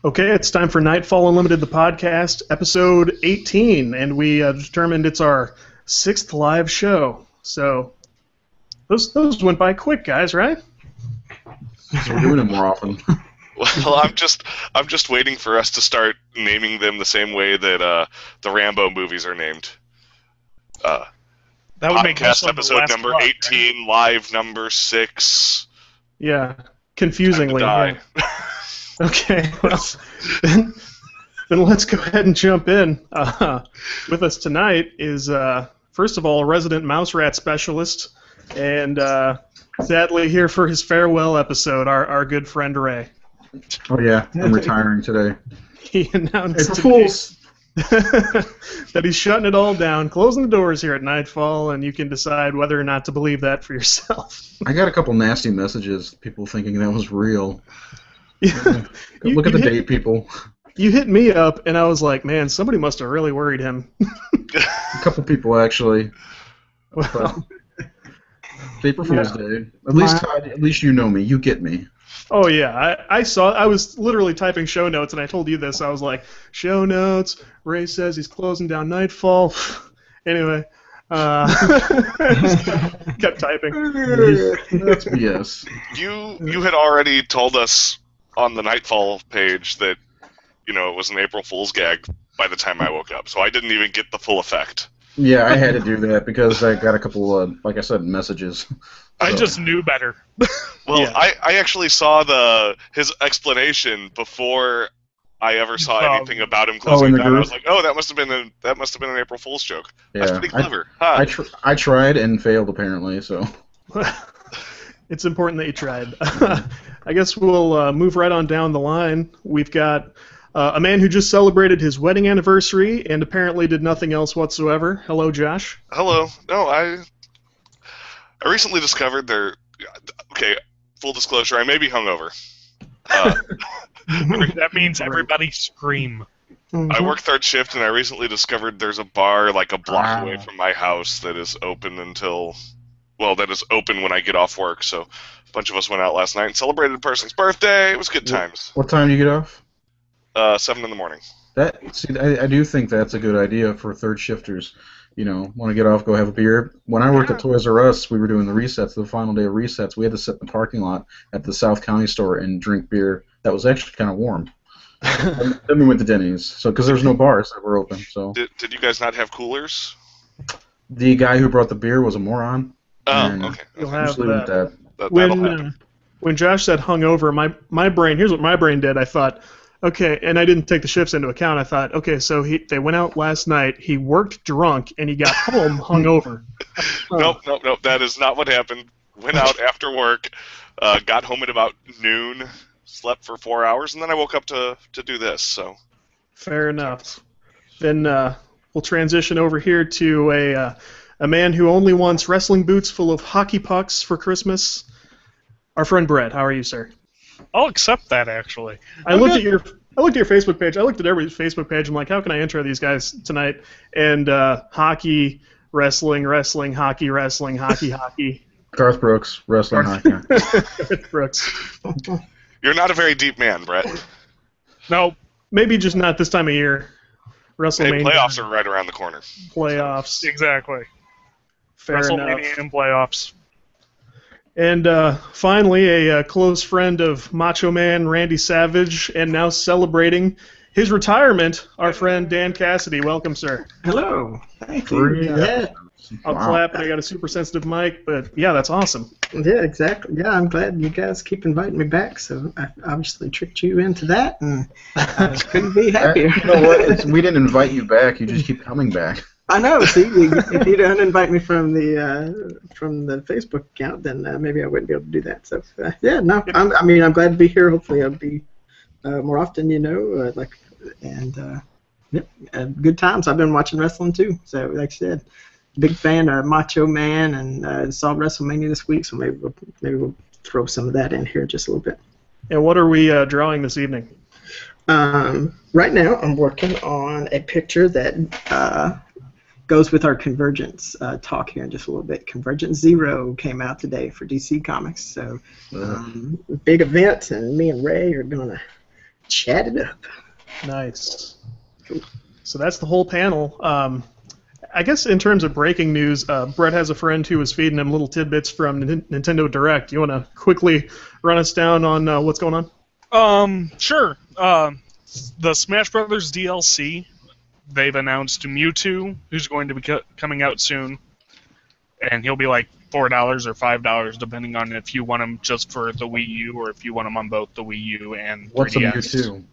Okay, it's time for Nightfall Unlimited, the podcast, episode 18, and we determined it's our 6th live show. So those went by quick, guys, right? So we're doing it more often. Well, I'm just waiting for us to start naming them the same way that the Rambo movies are named. That would make podcast episode number 18, right? Live number 6. Yeah, confusingly. Time to die. Yeah. Okay, well, then let's go ahead and jump in. With us tonight is, first of all, a resident mouse rat specialist, and sadly here for his farewell episode, our good friend Ray. Oh yeah, I'm retiring today. He announced April Fools that he's shutting it all down, closing the doors here at Nightfall, and you can decide whether or not to believe that for yourself. I got a couple nasty messages, people thinking that was real. Yeah. Look at the date, people. You hit me up, and I was like, man, somebody must have really worried him. A couple people, actually. Well, April Fool's Day. At least, Todd, at least you know me. You get me. oh, yeah. I was literally typing show notes, and I told you this. I was like, show notes, Ray says he's closing down Nightfall. Anyway. Kept typing. That's BS. You had already told us on the Nightfall page that, it was an April Fool's gag by the time I woke up, so I didn't even get the full effect. Yeah, I had to do that because I got a couple, like I said, messages. I just knew better. Well, Yeah. I actually saw his explanation before I ever saw anything about him closing down. I was like, oh, that must have been an April Fool's joke. Yeah, That's pretty clever. Huh. I tried and failed apparently. So It's important that you tried. I guess we'll move right on down the line. We've got a man who just celebrated his wedding anniversary and apparently did nothing else whatsoever. Hello, Josh. Hello. No, I recently discovered there. Okay, full disclosure, I may be hungover. That means everybody scream. I work third shift, and I recently discovered there's a bar like a block away from my house that is open that is open when I get off work. So a bunch of us went out last night and celebrated a person's birthday. It was good times. what time do you get off? 7 in the morning. I do think that's a good idea for third shifters. Want to get off, go have a beer. When I worked at Toys R Us, we were doing the resets, the final day of resets. We had to sit in the parking lot at the South County store and drink beer that was actually kind of warm. And then we went to Denny's, because there's no bars that were open. So Did you guys not have coolers? the guy who brought the beer was a moron. Oh, and okay. You'll I'm have just leaving it that. at that. That'll happen. When Josh said hungover, my brain, here's what my brain did. I thought, okay, and I didn't take the shifts into account. I thought, okay, so they went out last night, he worked drunk, and he got home hungover. Nope. That is not what happened. Went out after work, got home at about noon, slept for 4 hours, and then I woke up to do this. So Fair enough. Then we'll transition over here to a man who only wants wrestling boots full of hockey pucks for Christmas. Our friend Brett, how are you, sir? I'll accept that, actually. I looked at your Facebook page. I looked at everybody's Facebook page. I'm like, how can I intro these guys tonight? And hockey, wrestling, hockey, wrestling, hockey. Garth Brooks, wrestling hockey. Garth Brooks. you're not a very deep man, Brett. No, Maybe just not this time of year. Hey, WrestleMania playoffs are right around the corner. playoffs. exactly. Fair enough. WrestleMania and playoffs. And finally, a close friend of Macho Man Randy Savage, and now celebrating his retirement, our friend Dan Cassidy. Welcome, sir. Hello. Thank you. Yeah. I'll clap, and I got a super sensitive mic, but yeah, that's awesome. Yeah, exactly. Yeah, I'm glad you guys keep inviting me back. So I obviously tricked you into that, and I couldn't be happier. You know what? We didn't invite you back. You just keep coming back. I know. See, if you don't invite me from the Facebook account, then maybe I wouldn't be able to do that. So yeah, no. I'm glad to be here. Hopefully, I'll be more often. Good times. I've been watching wrestling too. So like I said, big fan of Macho Man, and saw WrestleMania this week. So maybe we'll throw some of that in here just a little bit. And what are we drawing this evening? Right now, I'm working on a picture that goes with our Convergence talk here in just a little bit. Convergence Zero came out today for DC Comics, so big event, and me and Ray are going to chat it up. Nice. So that's the whole panel. I guess in terms of breaking news, Brett has a friend who was feeding him little tidbits from Nintendo Direct. You want to quickly run us down on what's going on? Sure. The Smash Brothers DLC, they've announced Mewtwo, who's going to be coming out soon, and he'll be like $4 or $5, depending on if you want him just for the Wii U or if you want him on both the Wii U and 3DS. What's a Mewtwo?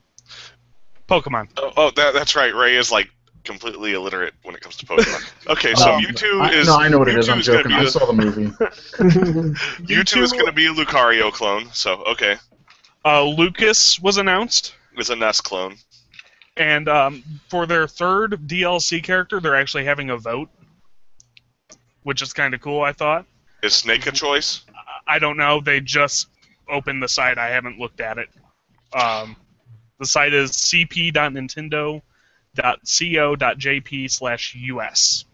Pokemon. That's right. Ray is like completely illiterate when it comes to Pokemon. Okay, so Mewtwo is. No, I know what it is. I'm Mewtwo gonna joking. be I saw the movie. Mewtwo is going to be a Lucario clone. So okay, Lucas was announced, it's a Ness clone. and for their third DLC character, they're actually having a vote, which is kind of cool, I thought. Is Snake a choice? I don't know. They just opened the site. I haven't looked at it. The site is cp.nintendo.co.jp/us.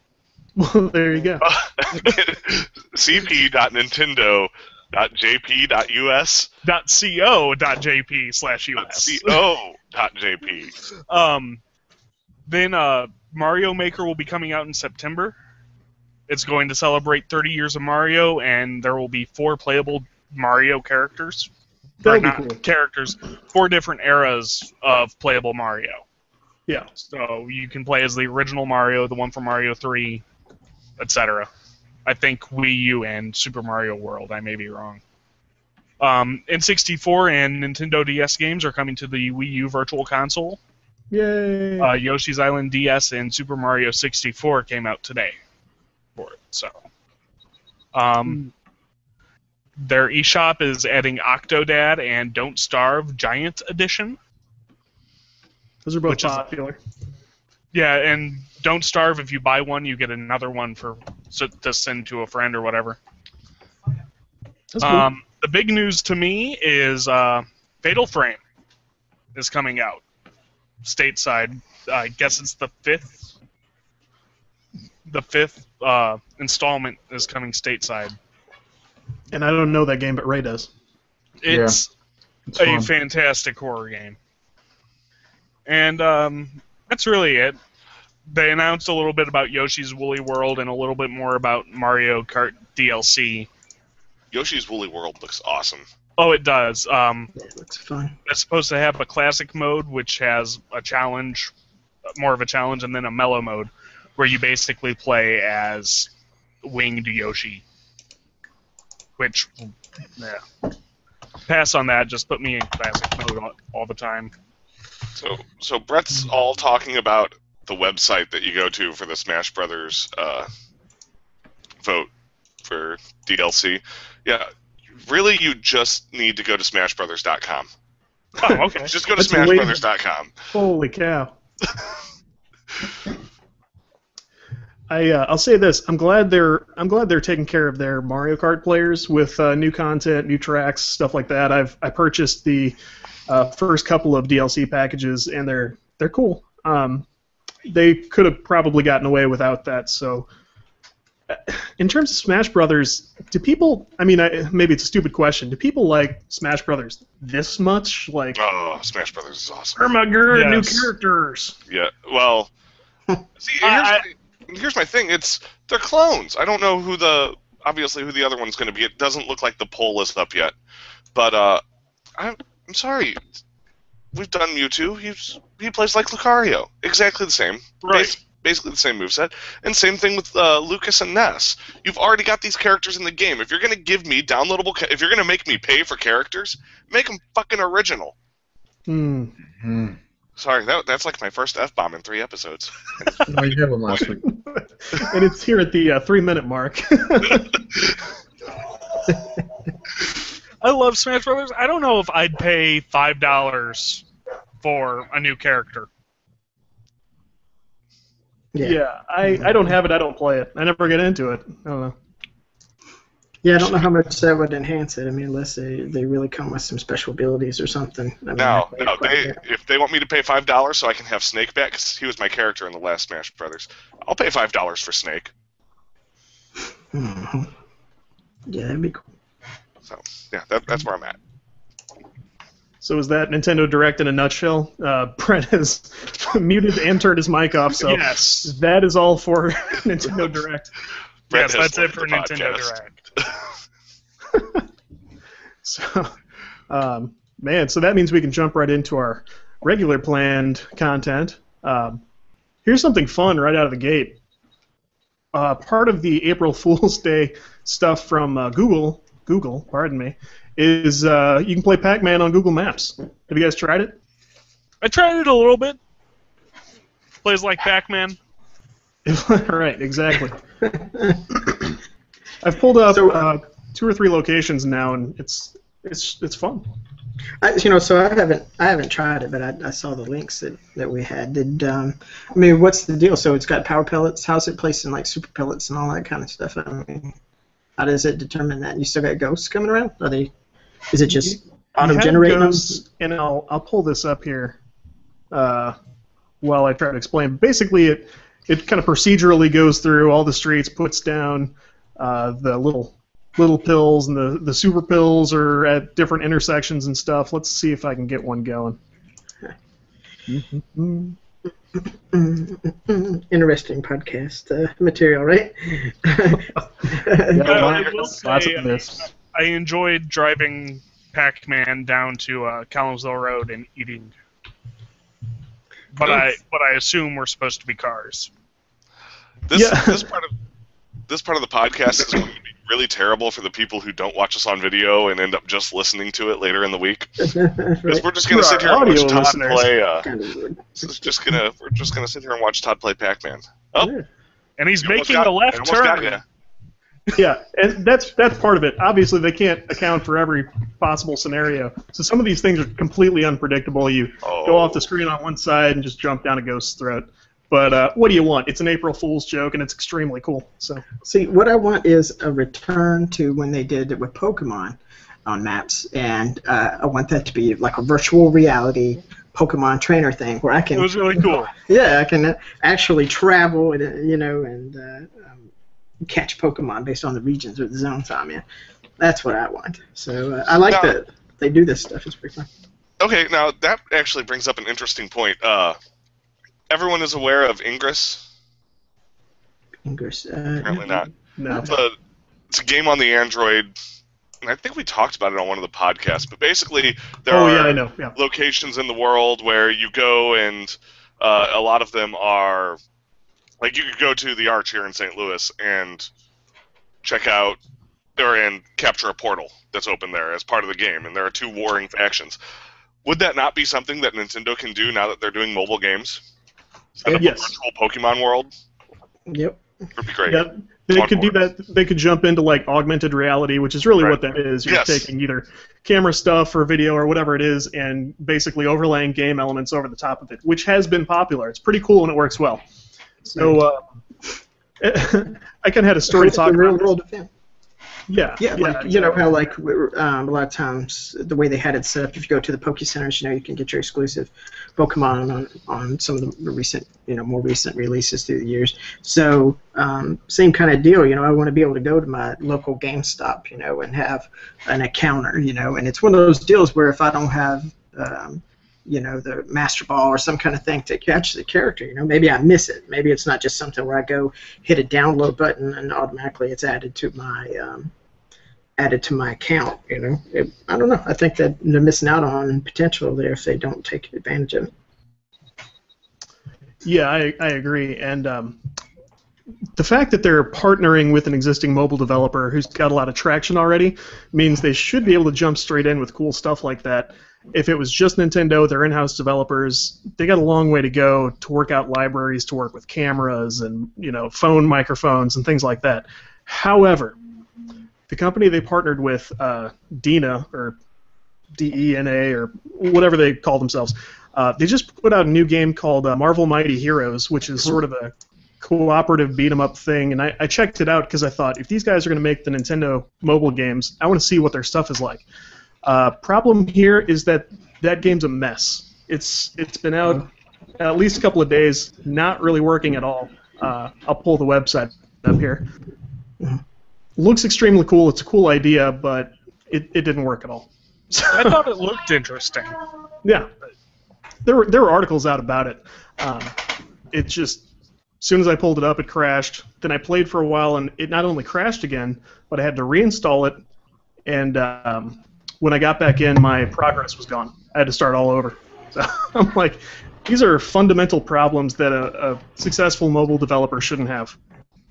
Well, there you go. cp.nintendo.jp.us. .co.jp/us. .co.jp. Then Mario Maker will be coming out in September. It's going to celebrate 30 years of Mario, and there will be 4 playable Mario characters. That'll be Not cool. characters, 4 different eras of playable Mario. Yeah. So you can play as the original Mario, the one from Mario 3, etc. I think Wii U and Super Mario World. I may be wrong. N64 and Nintendo DS games are coming to the Wii U Virtual Console. Yay. Yoshi's Island DS and Super Mario 64 came out today for it. So, their eShop is adding Octodad and Don't Starve Giant Edition. Those are both which is- popular. Yeah, and Don't Starve, if you buy one, you get another one to send to a friend or whatever. That's cool. The big news to me is Fatal Frame is coming out stateside. I guess it's the fifth. The fifth installment is coming stateside. And I don't know that game, but Ray does. It's It's a fun. fantastic horror game. And that's really it. They announced a little bit about Yoshi's Woolly World and a little bit more about Mario Kart DLC. Yoshi's Woolly World looks awesome. Oh, it does. Yeah, it looks fun. It's supposed to have a classic mode, which has a challenge, more of a challenge, and then a mellow mode, where you basically play as winged Yoshi. Which, yeah. Pass on that, just put me in classic mode all the time. So Brett's all talking about the website that you go to for the Smash Brothers vote for DLC. Yeah, really, you just need to go to SmashBrothers.com. Oh, okay. Just go to That's way- SmashBrothers.com. Holy cow. I'll say this: I'm glad they're taking care of their Mario Kart players with new content, new tracks, stuff like that. I purchased the first couple of DLC packages, and they're cool. They could have probably gotten away without that. So, in terms of Smash Brothers, do people? I mean, maybe it's a stupid question. Do people like Smash Brothers this much? Like, Oh, Smash Brothers is awesome. oh my god, Yes. new characters. Yeah, well, see, here's my thing. They're clones. I don't know who the other one's going to be. It doesn't look like the poll is up yet. But I'm sorry. We've done Mewtwo. He plays like Lucario. Exactly the same. Right. Basically the same moveset. And same thing with Lucas and Ness. You've already got these characters in the game. If you're going to give me downloadable... if you're going to make me pay for characters, make them fucking original. Hmm. Sorry, that's like my first F-bomb in 3 episodes. No, you had one last week. And it's here at the 3-minute mark. I love Smash Brothers. I don't know if I'd pay $5 for a new character. Yeah, I don't have it. I don't play it. I never get into it. I don't know. Yeah, I don't know how much that would enhance it. I mean, unless they really come with some special abilities or something. I mean, No, I play quite a bit. if they want me to pay $5 so I can have Snake back, because he was my character in the last Smash Brothers, I'll pay $5 for Snake. Mhm. Yeah, that'd be cool. So, yeah, that's where I'm at. So is that Nintendo Direct in a nutshell? Brett has muted and turned his mic off, so Yes. that is all for Nintendo Direct. Brett Yes, has that's it left for the Nintendo podcast. Direct. So, man, so that means we can jump right into our regular planned content. Here's something fun right out of the gate. Part of the April Fool's Day stuff from Google, pardon me, is you can play Pac-Man on Google Maps. Have you guys tried it? I tried it a little bit. Plays like Pac-Man. Right, exactly. I've pulled up 2 or 3 locations now, and it's fun. So I haven't tried it, but I saw the links that we had. What's the deal? So it's got power pellets. How's it placed in like super pellets and all that kind of stuff? I mean, how does it determine that? You still got ghosts coming around? Is it just auto-generating them? And I'll pull this up here while I try to explain. Basically, it kind of procedurally goes through all the streets, puts down the little pills, and the super pills are at different intersections and stuff. Let's see if I can get one going. Interesting podcast material, right? Lots of this. I enjoyed driving Pac-Man down to Collinsville Road and eating. But I assume we're supposed to be cars. This part of the podcast is going to be really terrible for the people who don't watch us on video and end up just listening to it later in the week. Because we're just going to sit here and watch Todd play. We're just going to sit here and watch Todd play Pac-Man. Oh, and he's making a left turn. Yeah, and that's part of it. Obviously, they can't account for every possible scenario. So some of these things are completely unpredictable. You go off the screen on one side and just jump down a ghost's throat. But what do you want? It's an April Fool's joke, and it's extremely cool. So, see, what I want is a return to when they did it with Pokemon on maps, and I want that to be like a virtual reality Pokemon trainer thing where I can. It was really cool. Yeah, I can actually travel, and catch Pokemon based on the regions or the zones I'm in. That's what I want. So I like that they do this stuff. It's pretty fun. Okay, now that actually brings up an interesting point. Everyone is aware of Ingress? Ingress. Apparently not. No. It's a game on the Android, and I think we talked about it on one of the podcasts, but basically there are locations in the world where you go, and a lot of them are, like, you could go to the Arch here in St. Louis and check out, and capture a portal that's open there as part of the game, and there are 2 warring factions. Would that not be something that Nintendo can do now that they're doing mobile games? Set up a virtual Pokemon world? Yep. Would be great. Yeah, they could do that. They could jump into like augmented reality, which is really what that is. You're taking either camera stuff or video or whatever it is, and basically overlaying game elements over the top of it, which has been popular. It's pretty cool and it works well. So I kind of had a story to talk real about. world event. Yeah, like, you know how like a lot of times the way they had it set up, if you go to the Poke Centers, you can get your exclusive Pokemon on some of the recent, more recent releases through the years. So same kind of deal, I want to be able to go to my local GameStop, and have an encounter, and it's one of those deals where if I don't have the Master Ball or some kind of thing to catch the character, maybe I miss it. Maybe it's not just something where I go hit a download button and automatically it's added to my account. I don't know. I think that they're missing out on potential there if they don't take advantage of it. Yeah, I agree. And the fact that they're partnering with an existing mobile developer who's got a lot of traction already means they should be able to jump straight in with cool stuff like that. If it was just Nintendo, their in-house developers, they got a long way to go to work out libraries to work with cameras and phone microphones and things like that. However, the company they partnered with, DENA or DENA or whatever they call themselves, they just put out a new game called Marvel Mighty Heroes, which is sort of a cooperative beat-em-up thing, and I checked it out because I thought if these guys are going to make the Nintendo mobile games, I want to see what their stuff is like. Problem here is that game's a mess. It's been out at least a couple of days, not really working at all. I'll pull the website up here. Looks extremely cool. It's a cool idea, but it didn't work at all. So, I thought it looked interesting. yeah, there were articles out about it. It just, as soon as I pulled it up, it crashed. Then I played for a while, and it not only crashed again, but I had to reinstall it. And when I got back in, my progress was gone. I had to start all over. So I'm like, these are fundamental problems that a successful mobile developer shouldn't have.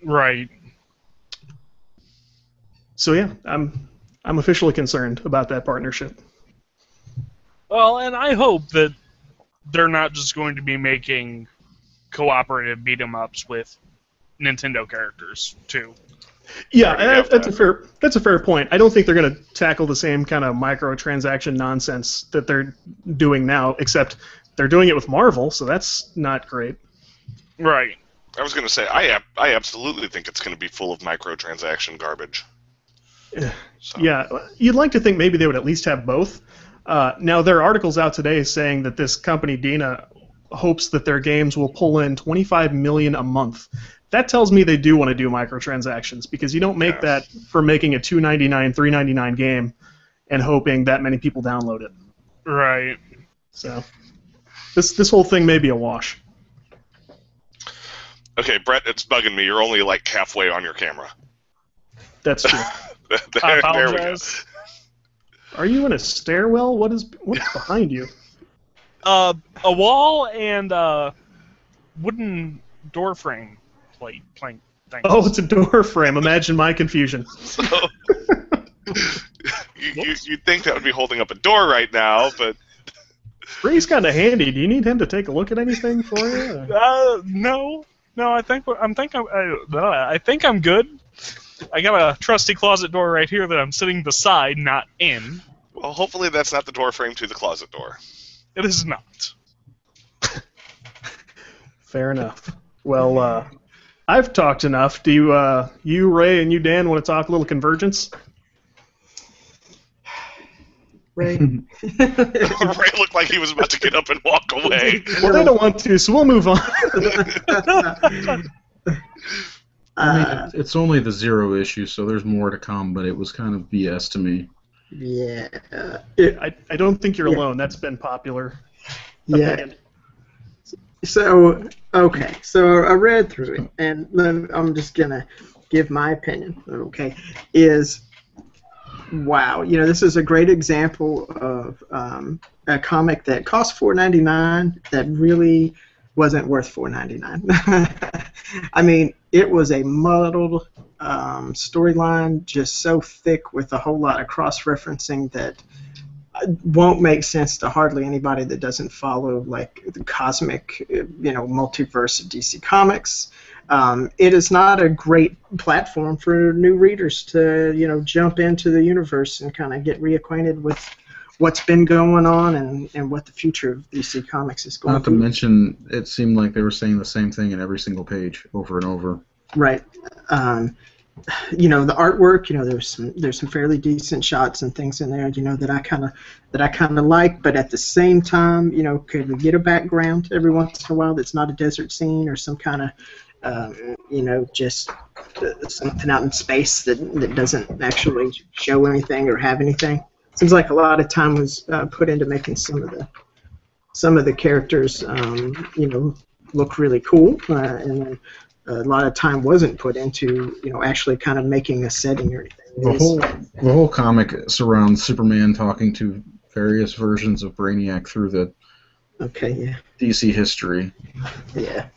Right. So yeah, I'm officially concerned about that partnership. Well, and I hope that they're not just going to be making cooperative beat-em-ups with Nintendo characters too. Yeah, that's a fair point. I don't think they're going to tackle the same kind of microtransaction nonsense that they're doing now, except they're doing it with Marvel, so that's not great. Right. I was going to say, I absolutely think it's going to be full of microtransaction garbage. So. Yeah, you'd like to think maybe they would at least have both. Now, there are articles out today saying that this company, Dina, hopes that their games will pull in $25 million a month. That tells me they do want to do microtransactions, because you don't make that for making a $2.99, $3.99 game and hoping that many people download it. Right. So this whole thing may be a wash. Okay, Brett, it's bugging me. You're only like halfway on your camera. That's true. I There we go. apologize. Are you in a stairwell? What's behind you? A wall and a wooden door frame plank thing. Oh, it's a door frame. Imagine my confusion. So, you'd think that would be holding up a door right now, but Ray's kind of handy. Do you need him to take a look at anything for you? No. I think I'm good. I got a trusty closet door right here that I'm sitting beside, not in. well, hopefully that's not the door frame to the closet door. It is not. Fair enough. Well, I've talked enough. Do you, Ray, and you, Dan, want to talk a little Convergence? Ray. Ray looked like he was about to get up and walk away. Well, they don't want to, so we'll move on. I mean, it's only the 0 issue, so there's more to come, but it was kind of BS to me. Yeah. I don't think you're alone. That's been popular. Yeah. Opinion. So, okay. So I read through it, and I'm just going to give my opinion, okay, is, wow, this is a great example of a comic that cost $4.99 that really wasn't worth $4.99. I mean, it was a muddled storyline, just so thick with a whole lot of cross-referencing that won't make sense to hardly anybody that doesn't follow like the cosmic, multiverse of DC Comics. It is not a great platform for new readers to, jump into the universe and kind of get reacquainted with what's been going on and what the future of DC Comics is going Not to mention, it seemed like they were saying the same thing in every single page, over and over. Right. The artwork, there's some fairly decent shots and things in there, that I kind of like, but at the same time, could we get a background every once in a while that's not a desert scene or some kind of just something out in space that doesn't actually show anything or have anything. Seems like a lot of time was put into making some of the characters, look really cool, and then a lot of time wasn't put into, actually kind of making a setting or anything. The whole comic surrounds Superman talking to various versions of Brainiac through the DC history. Yeah.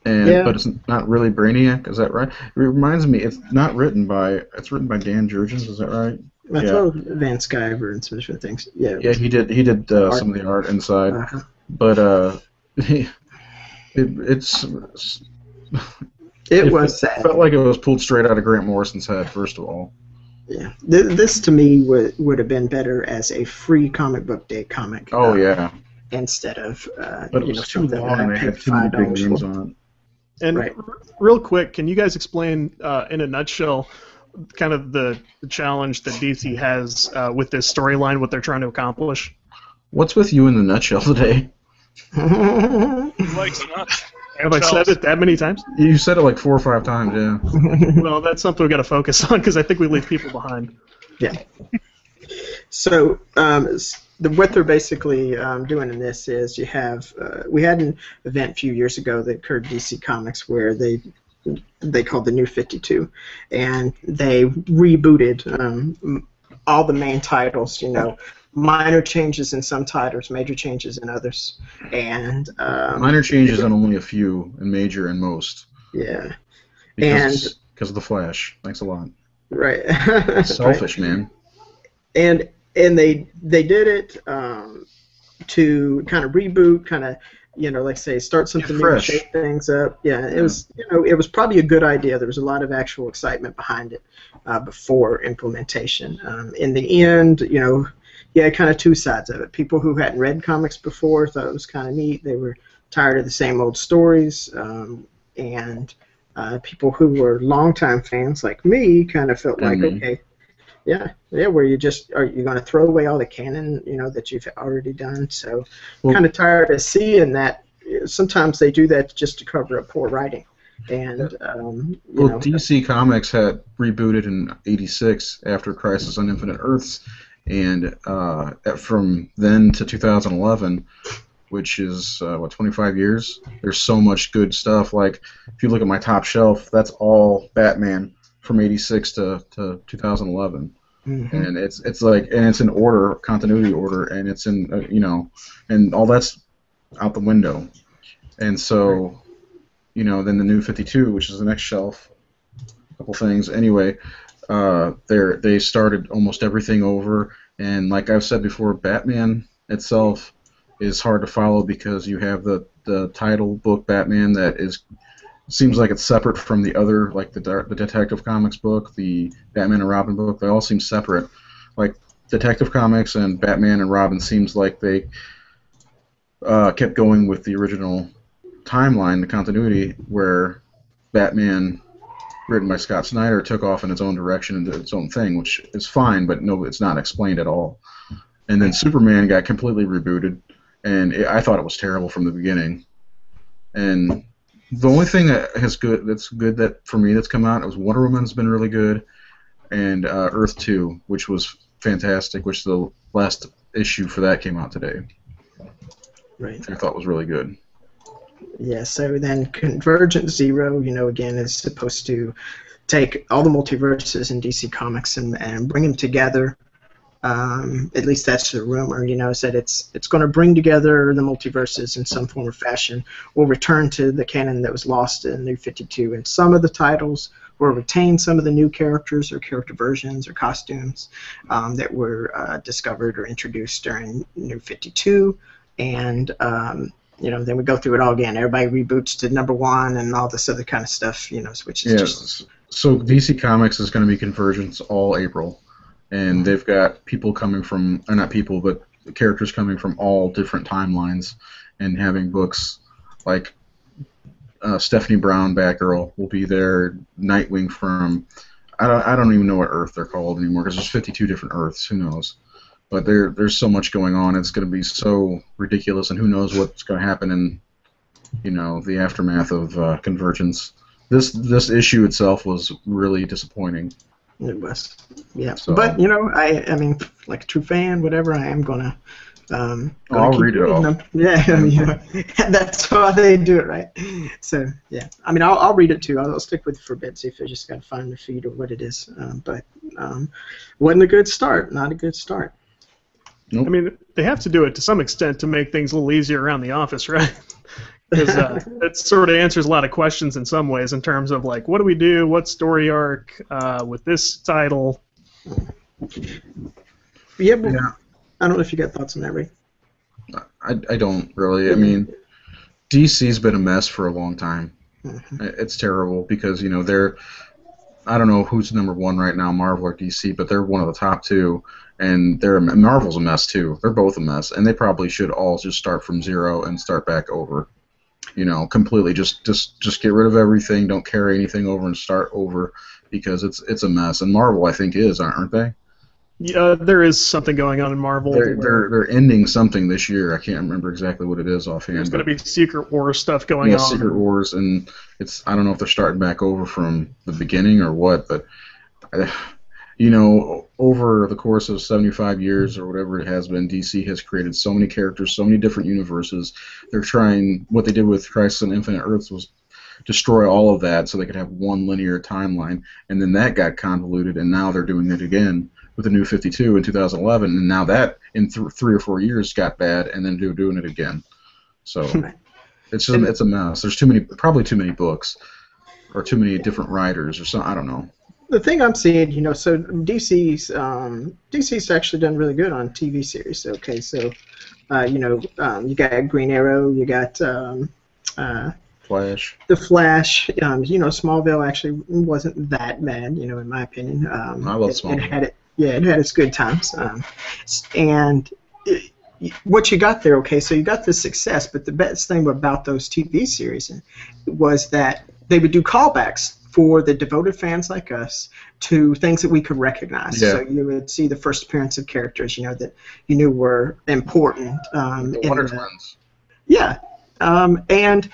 But it's not really Brainiac, is that right? It reminds me, it's written by Dan Jurgens, is that right? I thought Van Sciver and some different things. Yeah. Yeah, he did some of the art inside, but it was sad. Felt like it was pulled straight out of Grant Morrison's head. First of all. Yeah, this to me would have been better as a free comic book day comic. Oh yeah. Instead of but it was too long and they had too many big names on it. And real quick, can you guys explain in a nutshell kind of the challenge that DC has with this storyline, what they're trying to accomplish? What's with you in the nutshell today? Have I said it that many times? You said it like 4 or 5 times, yeah. Well, that's something we've got to focus on because I think we leave people behind. Yeah. So what they're basically doing in this is you have we had an event a few years ago that occurred at DC Comics where they called the New 52, and they rebooted all the main titles. Minor changes in some titles, major changes in others, and minor changes on only a few, and major in most. Yeah, because of the Flash. Thanks a lot. Right. Selfish, right. Man. And they did it to kind of reboot, kind of like say start something new, shake things up. Yeah, it was it was probably a good idea. There was a lot of actual excitement behind it before implementation. In the end, kind of two sides of it. People who hadn't read comics before thought it was kind of neat. They were tired of the same old stories, and people who were longtime fans like me kind of felt like, okay, where you just are you going to throw away all the canon that you've already done? So kind of tired of seeing that. Sometimes they do that just to cover up poor writing. And DC Comics had rebooted in '86 after Crisis on Infinite Earths, and from then to 2011. Which is 25 years. There's so much good stuff. Like if you look at my top shelf, that's all Batman from '86 to 2011, and it's like, and it's in order, continuity order, and it's in and all that's out the window, and so then the New 52, which is the next shelf, a couple things. Anyway, they started almost everything over, and like I've said before, Batman itself is hard to follow because you have the title book Batman that seems like it's separate from the other, like the Detective Comics book, the Batman and Robin book. They all seem separate. Like Detective Comics and Batman and Robin seems like they kept going with the original timeline, the continuity, where Batman, written by Scott Snyder, took off in its own direction and did its own thing, which is fine, but no, it's not explained at all. And then Superman got completely rebooted. And I thought it was terrible from the beginning. And the only thing that's good that for me that's come out, it was Wonder Woman's been really good, and Earth 2, which was fantastic, which the last issue for that came out today. Right. I thought was really good. Yeah, so then Convergent Zero, again, is supposed to take all the multiverses in DC Comics and bring them together. At least that's the rumor, is that it's going to bring together the multiverses in some form or fashion. Will return to the canon that was lost in New 52, and some of the titles will retain some of the new characters or character versions or costumes that were discovered or introduced during New 52, and then we go through it all again. Everybody reboots to #1 and all this other kind of stuff, which is just... So DC Comics is going to be Convergence all April. And they've got people coming from, or not people, but characters coming from all different timelines, and having books like Stephanie Brown, Batgirl, will be there. Nightwing from, I don't even know what Earth they're called anymore because there's 52 different Earths. Who knows? But there's so much going on. It's going to be so ridiculous, and who knows what's going to happen in the aftermath of Convergence. This issue itself was really disappointing. It was, yeah. So, but I mean, like a true fan, whatever, I am gonna. I'll read it all. Yeah, I mean, that's how they do it, right? So yeah, I mean, I'll read it too. I'll stick with it for a bit, see if I just gotta find the feed or what it is. But wasn't a good start. Not a good start. Nope. I mean, they have to do it to some extent to make things a little easier around the office, right? Because it sort of answers a lot of questions in some ways in terms of, like, what do we do, what story arc with this title? Yeah, but I don't know if you got thoughts on that, Ray. I don't really. I mean, DC's been a mess for a long time. It's terrible because, they're, I don't know who's #1 right now, Marvel or DC, but they're one of the top two, and Marvel's a mess too. They're both a mess, and they probably should all just start from zero and start back over. Completely just get rid of everything, don't carry anything over, and start over because it's a mess. And Marvel, I think, aren't they? Yeah, there is something going on in Marvel. They're ending something this year. I can't remember exactly what it is offhand. There's going to be Secret Wars stuff going on. Yeah, Secret Wars, and I don't know if they're starting back over from the beginning or what, but over the course of 75 years or whatever it has been, DC has created so many characters, so many different universes. They're trying, what they did with Crisis on Infinite Earths was destroy all of that so they could have one linear timeline, and then that got convoluted, and now they're doing it again with the New 52 in 2011, and now that in 3 or 4 years got bad, and then they're doing it again. So it's a mess. There's probably too many books, or too many different writers, or something. I don't know. The thing I'm seeing, so DC's actually done really good on TV series. Okay, so you got Green Arrow, you got Flash. The Flash. Smallville actually wasn't that bad, in my opinion. I love Smallville. It had its good times. What you got there, okay, so you got the success, but the best thing about those TV series was that they would do callbacks for the devoted fans like us to things that we could recognize. Yeah. So you would see the first appearance of characters, that you knew were important. The Wonder Twins. Yeah. And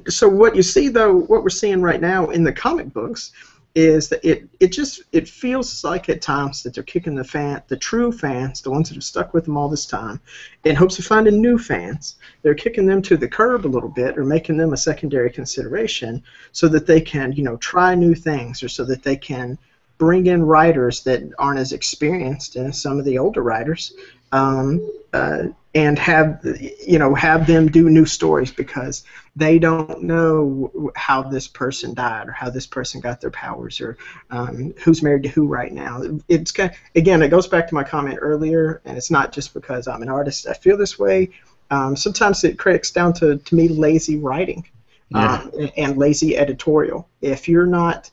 so what you see, though, what we're seeing right now in the comic books is that it feels like at times that they're kicking the true fans, the ones that have stuck with them all this time, in hopes of finding new fans. They're kicking them to the curb a little bit, or making them a secondary consideration, so that they can, try new things, or so that they can bring in writers that aren't as experienced as some of the older writers, and have them do new stories, because they don't know how this person died, or how this person got their powers, or who's married to who right now. It goes back to my comment earlier, and it's not just because I'm an artist I feel this way. Sometimes it cracks down to me lazy writing, and lazy editorial. If you're not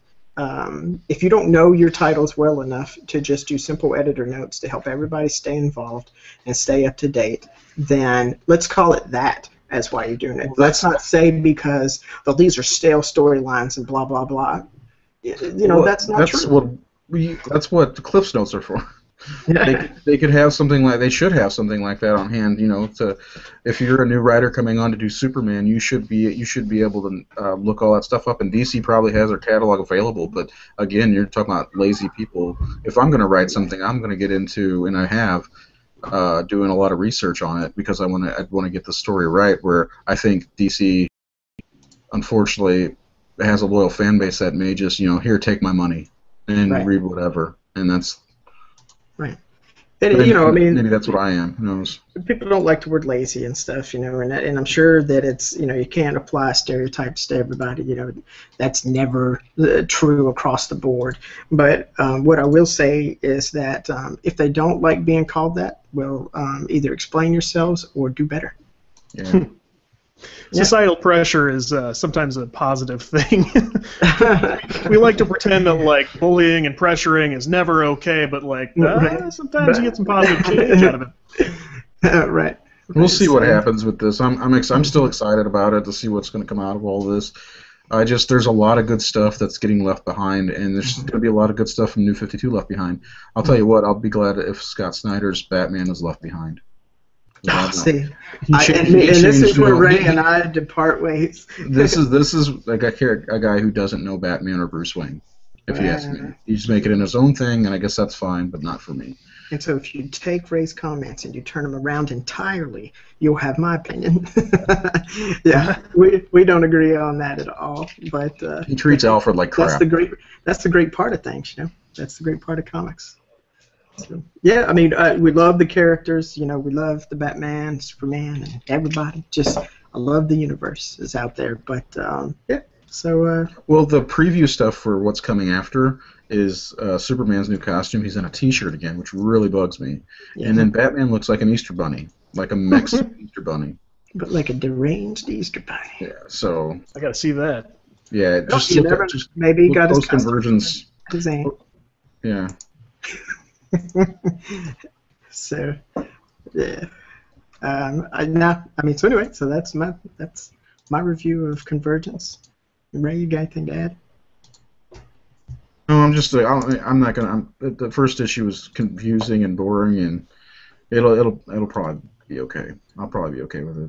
if you don't know your titles well enough to just do simple editor notes to help everybody stay involved and stay up to date, then let's call it that as why you're doing it. Let's not say because these are stale storylines and blah blah blah. That's not true. That's what the Cliff's Notes are for. They could have something they should have something like that on hand. If you're a new writer coming on to do Superman, you should be able to look all that stuff up. And DC probably has their catalog available. But again, you're talking about lazy people. If I'm going to write something, I'm going to get into, and I have, doing a lot of research on it, because I want to get the story right. Where I think DC, unfortunately, has a loyal fan base that may just here, take my money and read whatever, and that's. Right. And, maybe that's what I am. Who knows? People don't like the word lazy and stuff, and I'm sure that it's, you can't apply stereotypes to everybody. That's never true across the board. But what I will say is that if they don't like being called that, well, either explain yourselves or do better. Yeah. Societal pressure is sometimes a positive thing. We like to pretend that bullying and pressuring is never okay, but sometimes you get some positive change out of it. Right. We'll see what happens with this. I'm still excited about it to see what's going to come out of all this. There's a lot of good stuff that's getting left behind, and there's going to be a lot of good stuff from New 52 left behind. I'll tell you what, I'll be glad if Scott Snyder's Batman is left behind. See, this is where Ray and I depart ways. This is like a guy who doesn't know Batman or Bruce Wayne, if you ask me. He's making it his own thing, and I guess that's fine, but not for me. And so if you take Ray's comments and you turn them around entirely, you'll have my opinion. Yeah, we don't agree on that at all. But he treats Alfred like crap. That's the great part of things, That's the great part of comics. So, yeah, we love the characters. We love the Batman, Superman, and everybody. I love the universe is out there. But yeah, so. Well, the preview stuff for what's coming after is Superman's new costume. He's in a T-shirt again, which really bugs me. Yeah. And then Batman looks like an Easter bunny, like a Mexican Easter bunny. But like a deranged Easter bunny. Yeah. So. I gotta see that. Yeah. Maybe he got his conversions. Yeah. So, yeah. So anyway, so that's my review of Convergence. Ray, you got anything to add? No, I'm not gonna. The first issue was confusing and boring, and it'll probably be okay. I'll probably be okay with it.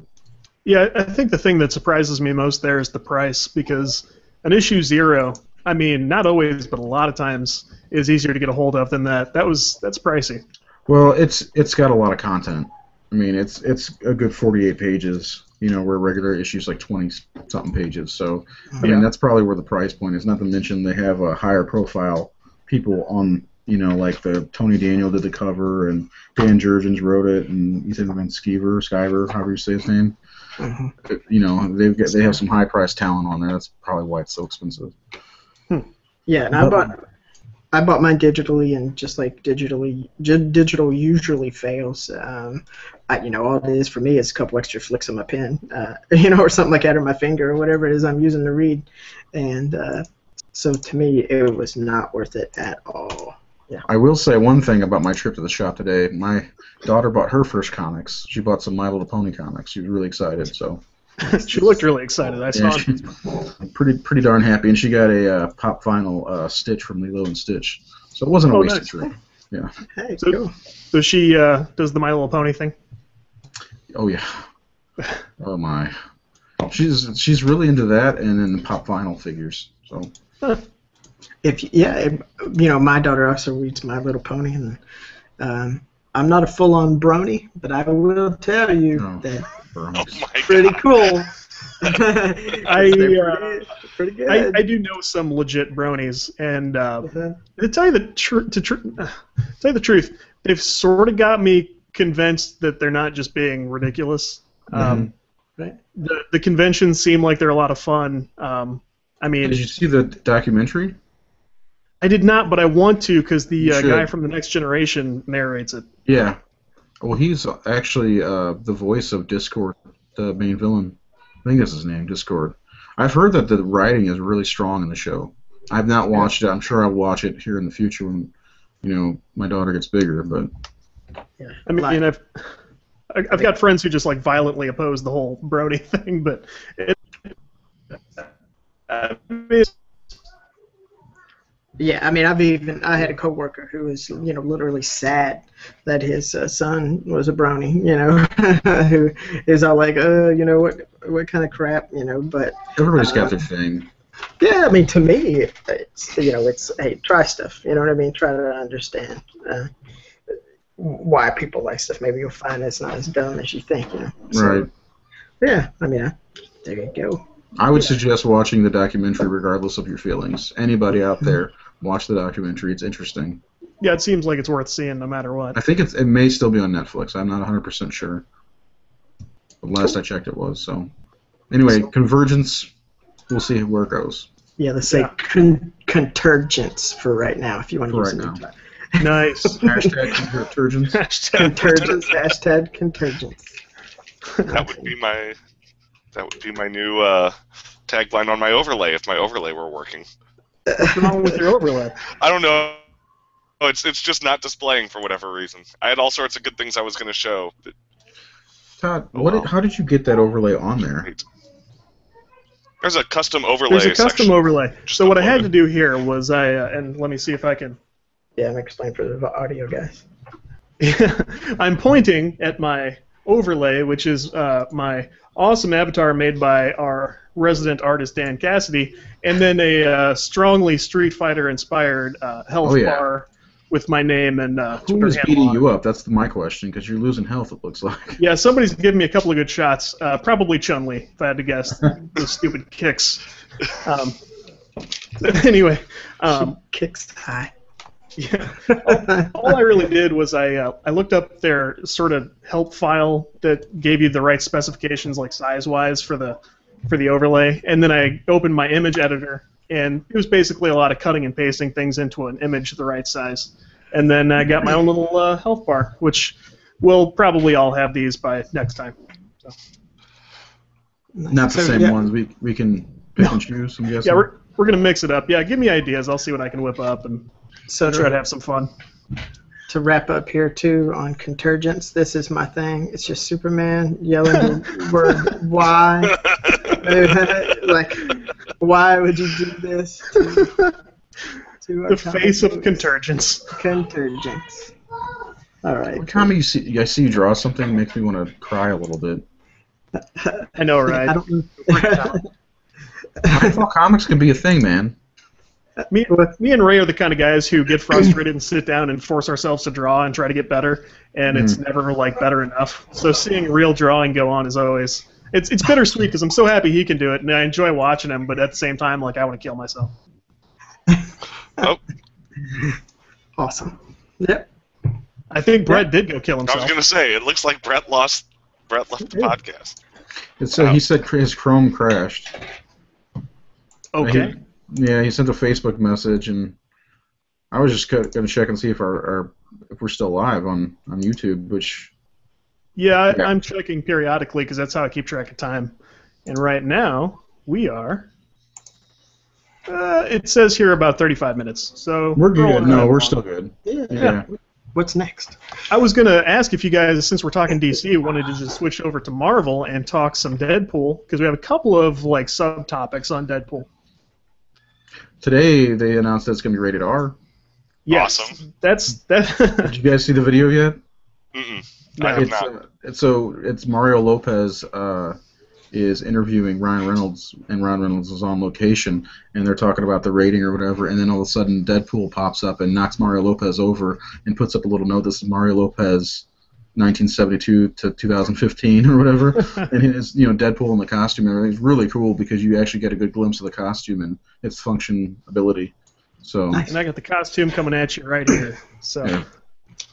Yeah, I think the thing that surprises me most there is the price, because an issue 0, not always, but a lot of times, is easier to get a hold of than that. That's pricey. Well, it's got a lot of content. I mean, it's a good 48 pages. You know, where regular issues like 20-something pages. So, I mean, that's probably where the price point is. Not to mention they have a higher profile people on. You know, like the Tony Daniel did the cover, and Dan Jurgens wrote it, and Ethan Van Sciver, however you say his name. Mm-hmm. You know, they have some high priced talent on there. That's probably why it's so expensive. Yeah, and I bought mine digitally, and just like digital usually fails. You know, all it is for me is a couple extra flicks of my pen, you know, or something like that, or my finger, or whatever it is I'm using to read, and so to me it was not worth it at all. Yeah. I will say one thing about my trip to the shop today. My daughter bought her first comics. She bought some My Little Pony comics. She was really excited. So she looked really excited. I saw. She's pretty darn happy, and she got a pop vinyl Stitch from Lilo and Stitch. So it wasn't a wasted trip. Yeah. Hey, so, cool. So she does the My Little Pony thing. Oh yeah. Oh my. She's really into that, and then pop vinyl figures. So. You know, my daughter also reads My Little Pony, and I'm not a full-on brony, but I will tell you that it's pretty cool. Pretty good. I do know some legit bronies, and to tell you the truth, they've sort of got me convinced that they're not just being ridiculous. Right. The conventions seem like they're a lot of fun. I mean, did you see the documentary? I did not, but I want to because the guy from The Next Generation narrates it. Yeah. Well, he's actually the voice of Discord, the main villain. I think that's his name, Discord. I've heard that the writing is really strong in the show. I've not watched it. I'm sure I'll watch it here in the future when, you know, my daughter gets bigger. But yeah. I mean, I've got friends who just like violently oppose the whole brony thing, but yeah, I mean, I had a coworker who was, you know, literally sad that his son was a brony, you know, who is all like, you know, what kind of crap, you know, but everybody's got their thing. Yeah, I mean, to me, it's, you know, it's, hey, try stuff, you know what I mean? Try to understand why people like stuff. Maybe you'll find it's not as dumb as you think, you know. So, right. Yeah, I mean, there you go. I would suggest watching the documentary regardless of your feelings. Anybody out there, watch the documentary. It's interesting. Yeah, it seems like it's worth seeing no matter what. I think it may still be on Netflix. I'm not 100% sure. But last I checked it was. So anyway, Convergence, we'll see where it goes. Yeah, let's say contergence for right now if you want to use right it. now. Nice. Hashtag contergence. Contergence. Hashtag contergence. That would be my new tagline on my overlay if my overlay were working. What's wrong with your overlay? I don't know. It's just not displaying for whatever reason. I had all sorts of good things I was going to show. But, Todd, how did you get that overlay on there? There's a custom overlay. There's a custom section. overlay. So what I had to do here was and let me see if I can. Yeah, I'm explaining for the audio guys. I'm pointing at my overlay, which is my awesome avatar made by our resident artist Dan Cassidy, and then a strongly Street Fighter inspired health bar with my name and who is beating you up? That's my question, because you're losing health, it looks like. Yeah, somebody's giving me a couple of good shots. Probably Chun-Li, if I had to guess. Those stupid kicks. Anyway. Kicks high. Yeah. All I really did was I looked up their sort of help file that gave you the right specifications, like size-wise, for the overlay, and then I opened my image editor, and it was basically a lot of cutting and pasting things into an image the right size. And then I got my own little health bar, which we'll probably all have these by next time. So. Not the same ones. We can pick and choose, I'm guessing. Yeah, we're gonna mix it up. Yeah, give me ideas. I'll see what I can whip up and try to have some fun. To wrap up here too on contergence, this is my thing. It's just Superman yelling the word "why." Like, why would you do this to the face of contergence? Contergence. All right. Every time I see you draw something, it makes me want to cry a little bit. I know, right? I don't. Nightfall comics can be a thing, man. Me and Ray are the kind of guys who get frustrated and sit down and force ourselves to draw and try to get better, and it's never like better enough. So seeing real drawing go on is always it's bittersweet because I'm so happy he can do it, and I enjoy watching him. But at the same time, like I want to kill myself. Oh, Awesome. Yep. I think Brett did go kill I himself. was gonna say it looks like Brett left the podcast. He said his Chrome crashed. Okay. He sent a Facebook message, and I was just going to check and see if if we're still live on YouTube, which... Yeah, I'm checking periodically because that's how I keep track of time. And right now, we are... it says here about 35 minutes, so... We're good. No, we're along. still good. Yeah. What's next? I was going to ask if you guys, since we're talking DC, wanted to just switch over to Marvel and talk some Deadpool, because we have a couple of like subtopics on Deadpool. Today, they announced that it's going to be rated R. Yes, Awesome. that. Did you guys see the video yet? Mm-mm. No, I have not. It's Mario Lopez is interviewing Ryan Reynolds, and Ryan Reynolds is on location, and they're talking about the rating or whatever, and then all of a sudden Deadpool pops up and knocks Mario Lopez over and puts up a little note. This is Mario Lopez, 1972 to 2015 or whatever, and his Deadpool in the costume and everything. It's really cool because you actually get a good glimpse of the costume and its functionability. So Nice. And I got the costume coming at you right here. So. Yeah.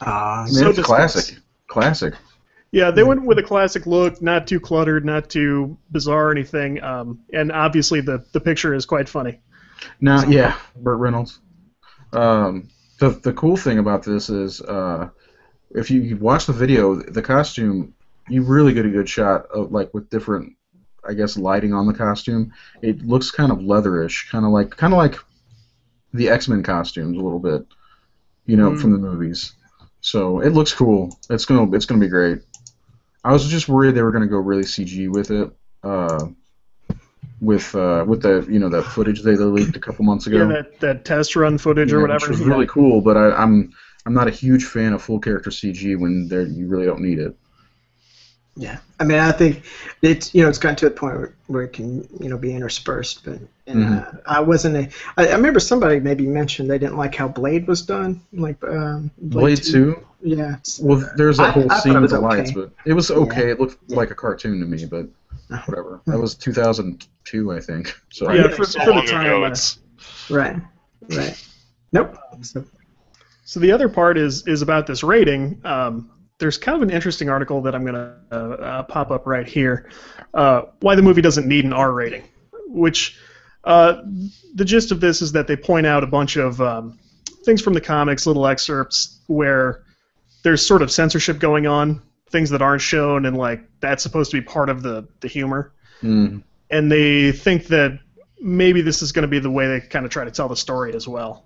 Uh, I mean, So it's discuss. classic. Yeah, they went with a classic look, not too cluttered, not too bizarre or anything, and obviously the picture is quite funny. Now, yeah, Burt Reynolds. The cool thing about this is if you watch the video, the costume, you really get a good shot of like with different, I guess, lighting on the costume. It looks kind of leatherish, kind of like the X-Men costumes a little bit, from the movies. So it looks cool. It's gonna be great. I was just worried they were gonna go really CG with it, with the that footage they leaked a couple months ago. Yeah, that test run footage or whatever. Which was really cool, but I'm not a huge fan of full character CG when you really don't need it. Yeah, I mean, I think it's it's gotten to a point where it can be interspersed, but I wasn't. I remember somebody maybe mentioned they didn't like how Blade was done, like Blade 2. Yeah. Well, there's that whole I scene thought it with was the lights, okay. but it was okay. Yeah. It looked like a cartoon to me, but whatever. That was 2002, I think. So Yeah, Right. for So the long time, ago, it's Right. Nope. So the other part is about this rating. There's kind of an interesting article that I'm going to pop up right here. Why the movie doesn't need an R rating, which the gist of this is that they point out a bunch of things from the comics, little excerpts where there's sort of censorship going on, things that aren't shown, and like that's supposed to be part of the humor. Mm. And they think that maybe this is going to be the way they kind of try to tell the story as well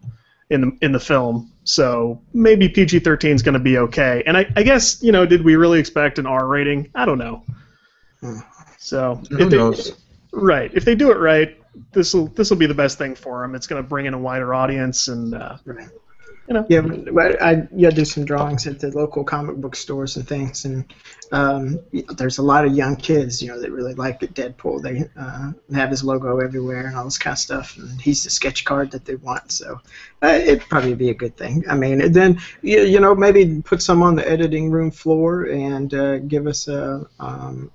in the film. So maybe PG-13 is going to be okay. And I guess, did we really expect an R rating? I don't know. So Who knows? Right. If they do it right, this will be the best thing for them. It's going to bring in a wider audience and Right. Yeah. But I do some drawings at the local comic book stores and things, and there's a lot of young kids, that really like Deadpool. They have his logo everywhere and all this kind of stuff, and he's the sketch card that they want. So it'd probably be a good thing. I mean, and then maybe put some on the editing room floor and give us a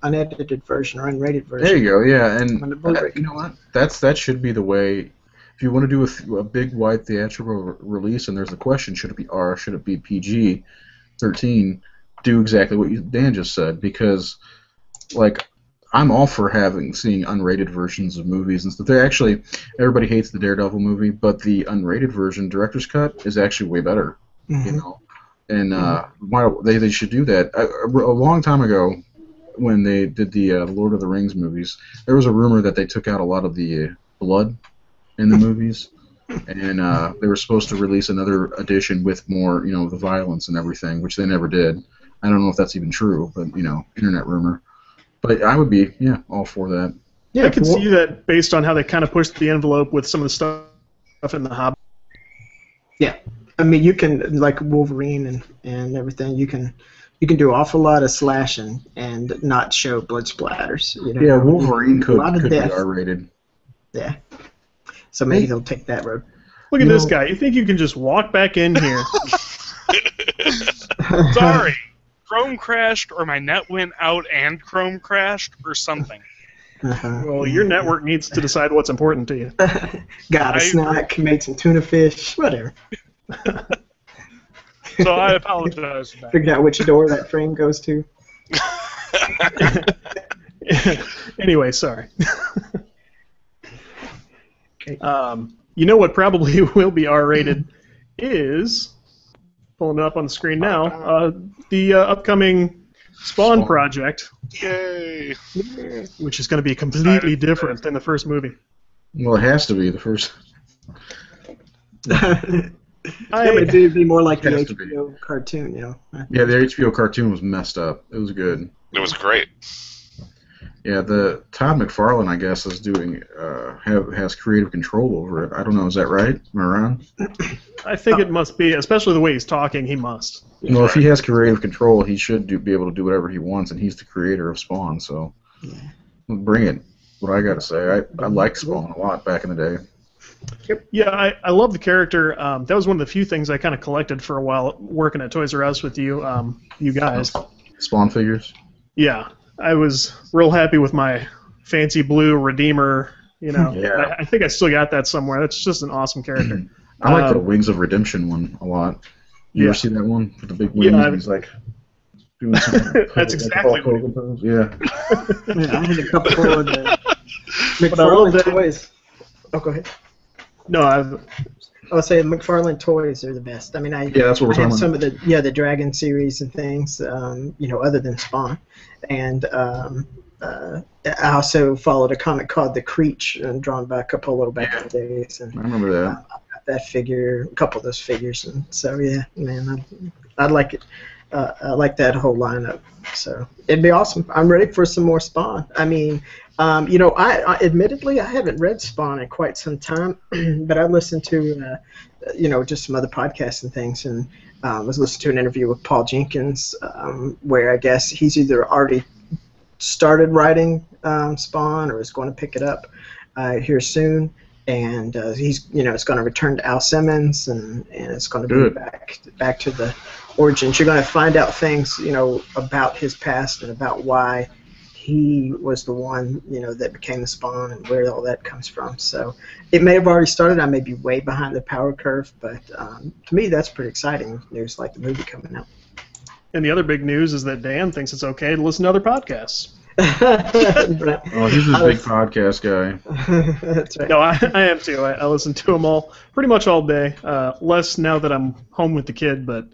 unedited version or unrated version. There you go. Yeah, and On the Blu-ray. you know what? That should be the way. If you want to do a big wide theatrical release, and there's the question, should it be R, should it be PG-13? Do exactly what Dan just said, because like I'm all for seeing unrated versions of movies and stuff. Everybody hates the Daredevil movie, but the unrated version, director's cut, is actually way better. Mhm. And why they should do that. A long time ago, when they did the Lord of the Rings movies, there was a rumor that they took out a lot of the blood in the movies, and they were supposed to release another edition with more, the violence and everything, which they never did. I don't know if that's even true, but internet rumor. But I would be, all for that. Yeah, I can see that based on how they kind of pushed the envelope with some of the stuff in the Hobbit. Yeah, I mean, you can, like Wolverine and everything, you can do an awful lot of slashing and not show blood splatters. Yeah, Wolverine A lot of could be death. R-rated. Yeah. So maybe they'll take that road. Look at this guy. You think you can just walk back in here? Sorry, Chrome crashed, or my net went out and Chrome crashed, or something. Well, your network needs to decide what's important to you. Got a snack, made some tuna fish, whatever. So I apologize for that. Figured out which door that frame goes to. Anyway, sorry. Okay. You know what probably will be R-rated is, pulling it up on the screen now, the upcoming Spawn project, Yay! which is going to be completely different than the first movie. Well, it has to be the first. It would be more like the Has to be. HBO cartoon, you know. Yeah, the HBO cartoon was messed up. It was good. It was great. Yeah, the Todd McFarlane, I guess, is doing has creative control over it. I don't know, is that right? Am I wrong? I think it must be, especially the way he's talking, he must. Well, if he has creative control, he should be able to do whatever he wants, and he's the creator of Spawn, so bring it. What I gotta say, I liked Spawn a lot back in the day. Yeah, I love the character. That was one of the few things I kind of collected for a while working at Toys R Us with you, you guys. Spawn figures. Yeah, I was real happy with my fancy blue Redeemer. You know, Yeah. I think I still got that somewhere. That's just an awesome character. I like the Wings of Redemption one a lot. You ever see that one with the big wings? Yeah, and he's like doing something. That's exactly what it pose. Yeah. Yeah, I had a couple of the But I love McFarlane that- toys. Oh, go ahead. No, I'll say McFarlane toys are the best. I mean, Yeah, that's what we're I have talking some of the Dragon series and things, you know, other than Spawn, and I also followed a comic called The Creech, drawn by a couple little back in the days, and I remember that. I got that figure, a couple of those figures, and so yeah, man, I like it. I like that whole lineup. So it'd be awesome. I'm ready for some more Spawn. I mean, you know, I admittedly I haven't read Spawn in quite some time, but I listened to, you know, just some other podcasts and things, and was listening to an interview with Paul Jenkins, where I guess he's either already started writing Spawn or is going to pick it up here soon. And he's, you know, it's going to return to Al Simmons, and it's going to be back to the origins. You're going to find out things, you know, about his past and about why he was the one, you know, that became the Spawn and where all that comes from. So it may have already started. I may be way behind the power curve, but to me, that's pretty exciting news, like the movie coming out. and the other big news is that Dan thinks it's okay to listen to other podcasts. Oh, he's a big podcast guy. That's right. No, I am too. I listen to them all pretty much all day. Less now that I'm home with the kid, but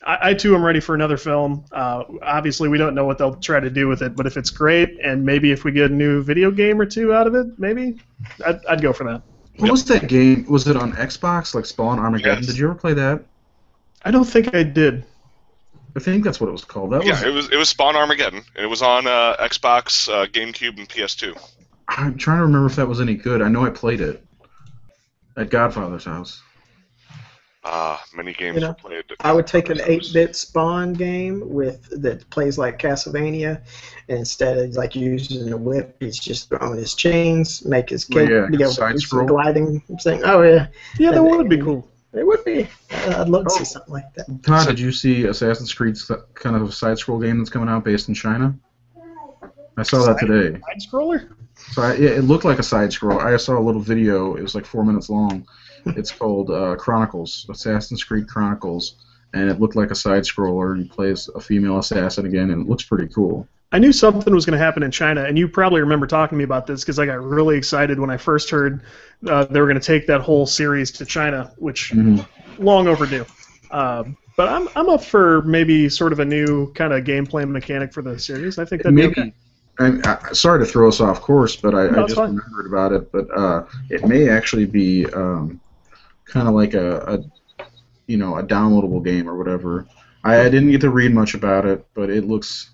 I too am ready for another film. Obviously, we don't know what they'll try to do with it, but if it's great, and maybe if we get a new video game or two out of it, maybe I'd go for that. What was that game? Was it on Xbox, like Spawn Armageddon? Yes. Did you ever play that? I don't think I did. I think that's what it was called. That was. Yeah, it was Spawn Armageddon, and it was on Xbox, GameCube, and PS2. I'm trying to remember if that was any good. I know I played it at Godfather's house. Many games You know, were played. I would take an 8-bit Spawn game that plays like Castlevania, and instead of like using a whip, he's just throwing his chains, make his Well, kick, yeah, you know, side do some scroll. gliding thing. Oh yeah, Yeah, that And- would be cool. it would be. I'd love to see something like that. Todd, did you see Assassin's Creed's kind of a side-scroll game that's coming out based in China? I saw that today. Side scroller? So it looked like a side-scroll. I saw a little video. It was like 4 minutes long. It's called Chronicles, Assassin's Creed Chronicles, and it looked like a side-scroller. You play as a female assassin again, and it looks pretty cool. I knew something was going to happen in China, and you probably remember talking to me about this because I got really excited when I first heard they were going to take that whole series to China, which long overdue. But I'm up for maybe sort of a new kind of gameplay mechanic for the series. I think that'd be okay. Sorry to throw us off course, but I No, it's just fine. remembered about it. But it may actually be kind of like a downloadable game or whatever. I didn't get to read much about it, but it looks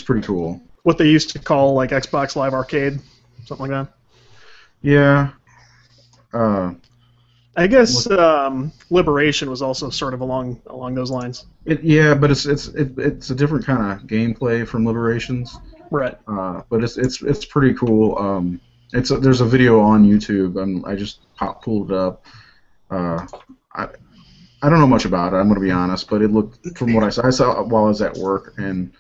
pretty cool. What they used to call like Xbox Live Arcade, something like that. Yeah. I guess Liberation was also sort of along those lines. But it's a different kind of gameplay from Liberations. Right. But it's pretty cool. There's a video on YouTube. I just pulled it up. I don't know much about it. I'm going to be honest, but it looked from what I saw while I was at work, and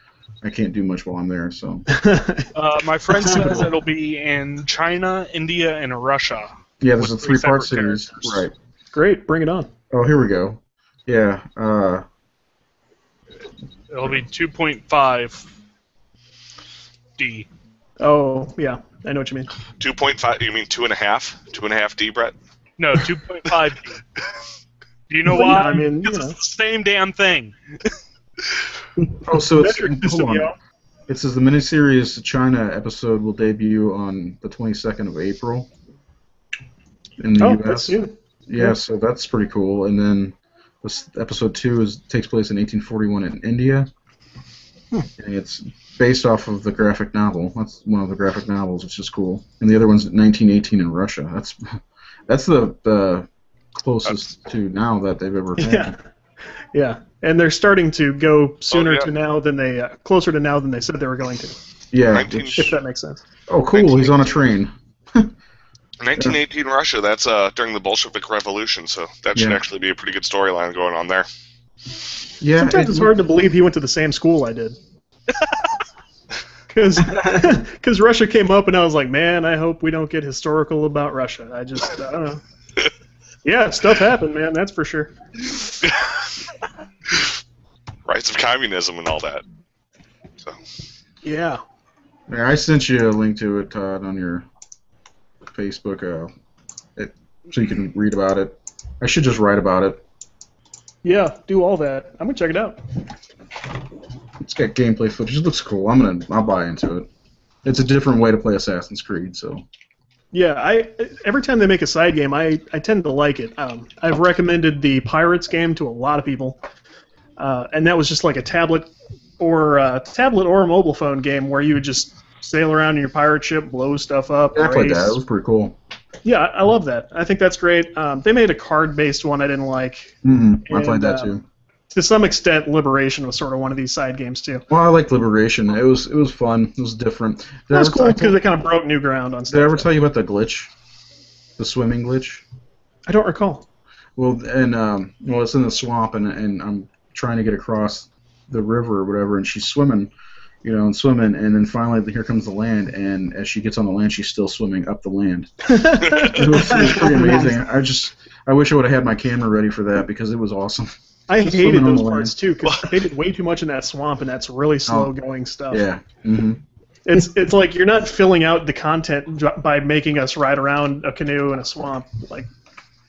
I can't do much while I'm there. So my friend says it'll be in China, India, and Russia. yeah, there's a 3-part series. Right. Great, bring it on. Oh, here we go. Yeah. It'll be 2.5 D. Oh, yeah, I know what you mean. 2.5. You mean 2.5? 2.5 D, Brett? No, 2.5 D. Do you know Well, why? yeah, I mean, it's the same damn thing. Oh, so it's Metric hold system, on. yeah. It says the miniseries China episode will debut on the 22nd of April in the U.S. That's soon. Yeah, so that's pretty cool. And then this episode 2 takes place in 1841 in India. And it's based off of the graphic novel. That's one of the graphic novels, which is cool. And the other one's 1918 in Russia. That's the closest to now that they've ever had. Yeah. Yeah, and they're starting to go sooner yeah. to now than they closer to now than they said they were going to. Yeah. 19 If that makes sense. Oh, cool! He's on a train. 1918 Russia, that's during the Bolshevik Revolution, so that should actually be a pretty good storyline going on there. Yeah. Sometimes it's hard to believe he went to the same school I did. Because Russia came up, and I was like, man, I hope we don't get historical about Russia. I don't know. Yeah, stuff happened, man, that's for sure. Rights of communism and all that. So. Yeah. Yeah, I sent you a link to it, Todd, on your Facebook, so you can read about it. I should just write about it. Yeah, do all that. I'm gonna check it out. It's got gameplay footage. It looks cool. I'll buy into it. It's a different way to play Assassin's Creed, so. Yeah, every time they make a side game, I tend to like it. I've recommended the Pirates game to a lot of people, and that was just like a tablet or a mobile phone game where you would just sail around in your pirate ship, blow stuff up. Yeah, I played race. that. It was pretty cool. Yeah, I love that. I think that's great. They made a card-based one I didn't like. I played that too. To some extent, Liberation was sort of one of these side games too. Well, I liked Liberation. It was fun. It was different. That was cool because they kind of broke new ground on stuff. Did I ever tell you about the glitch? The swimming glitch? I don't recall. Well, it's in the swamp, and I'm trying to get across the river or whatever, and she's swimming, and then finally here comes the land, and as she gets on the land, she's still swimming up the land. It was pretty amazing. I wish I would have had my camera ready for that because it was awesome. I hated those parts too because they did way too much in that swamp, and that's really slow going stuff. Yeah. It's like you're not filling out the content by making us ride around a canoe in a swamp. Like,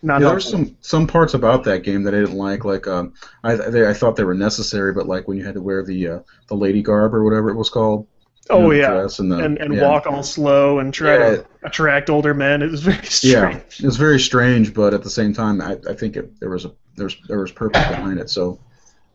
not there's some parts about that game that I didn't like. Like, I thought they were necessary, but like when you had to wear the lady garb or whatever it was called. Oh yeah, and walk all slow and try to attract older men. It was very strange. Yeah, it was very strange, but at the same time, I think there was purpose behind it. So,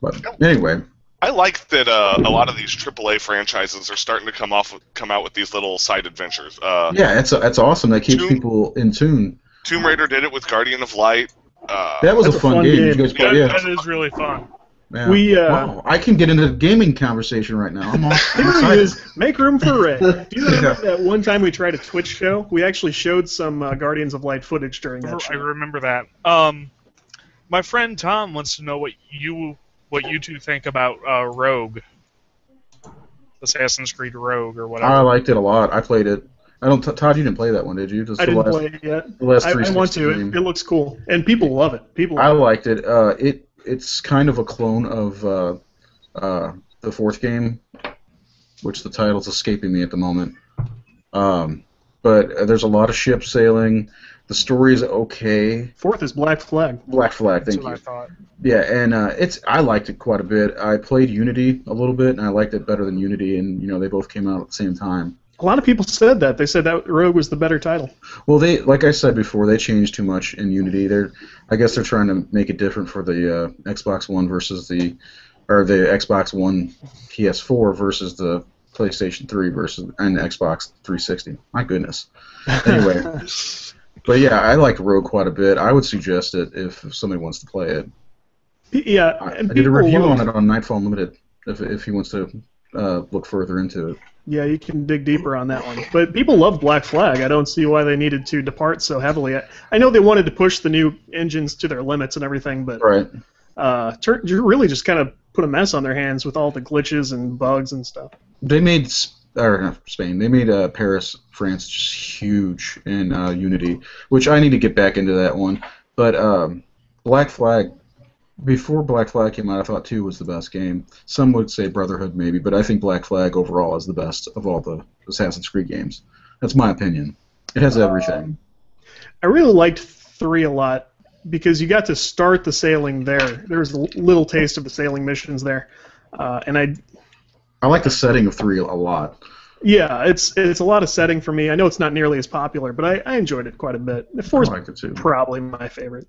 but anyway. I like that a lot of these AAA franchises are starting to come out with these little side adventures. Yeah, that's awesome. That keeps people in tune. Tomb Raider did it with Guardian of Light. That was a fun game. Did you guys play? Yeah, that is really fun. Yeah. Wow, I can get into the gaming conversation right now. I'm excited. Make room for Ray. Do you remember that one time we tried a Twitch show? We actually showed some Guardians of Light footage during that show. I remember that. My friend Tom wants to know what you two think about Rogue, Assassin's Creed Rogue or whatever. I liked it a lot. I played it. Todd, you didn't play that one, did you? I didn't play it yet. The last I want to. It looks cool, and people love it. I liked it. It's kind of a clone of the fourth game, which the title's escaping me at the moment. But there's a lot of ship sailing. The story's okay. Fourth is Black Flag. Black Flag, thank you. That's what I thought. Yeah, and I liked it quite a bit. I played Unity a little bit, and I liked it better than Unity, and they both came out at the same time. A lot of people said that. They said that Rogue was the better title. Well, like I said before, they changed too much in Unity. I guess they're trying to make it different for the Xbox One versus the Xbox One PS4 versus the PlayStation 3 and Xbox 360. My goodness. Anyway, but yeah, I like Rogue quite a bit. I would suggest it if somebody wants to play it. Yeah, I did a review on it on Nightfall Unlimited. If he wants to look further into it. Yeah, you can dig deeper on that one. But people love Black Flag. I don't see why they needed to depart so heavily. I know they wanted to push the new engines to their limits and everything, but Right. you really just kind of put a mess on their hands with all the glitches and bugs and stuff. They made not Spain. They made Paris, France, just huge in Unity, which I need to get back into that one. But Black Flag, before Black Flag came out, I thought 2 was the best game. Some would say Brotherhood maybe, but I think Black Flag overall is the best of all the Assassin's Creed games. That's my opinion. It has everything. I really liked 3 a lot because you got to start the sailing there. There was a little taste of the sailing missions there, and I like the setting of 3 a lot. Yeah, it's a lot of setting for me. I know it's not nearly as popular, but I enjoyed it quite a bit. 4 is I liked it too. probably my favorite.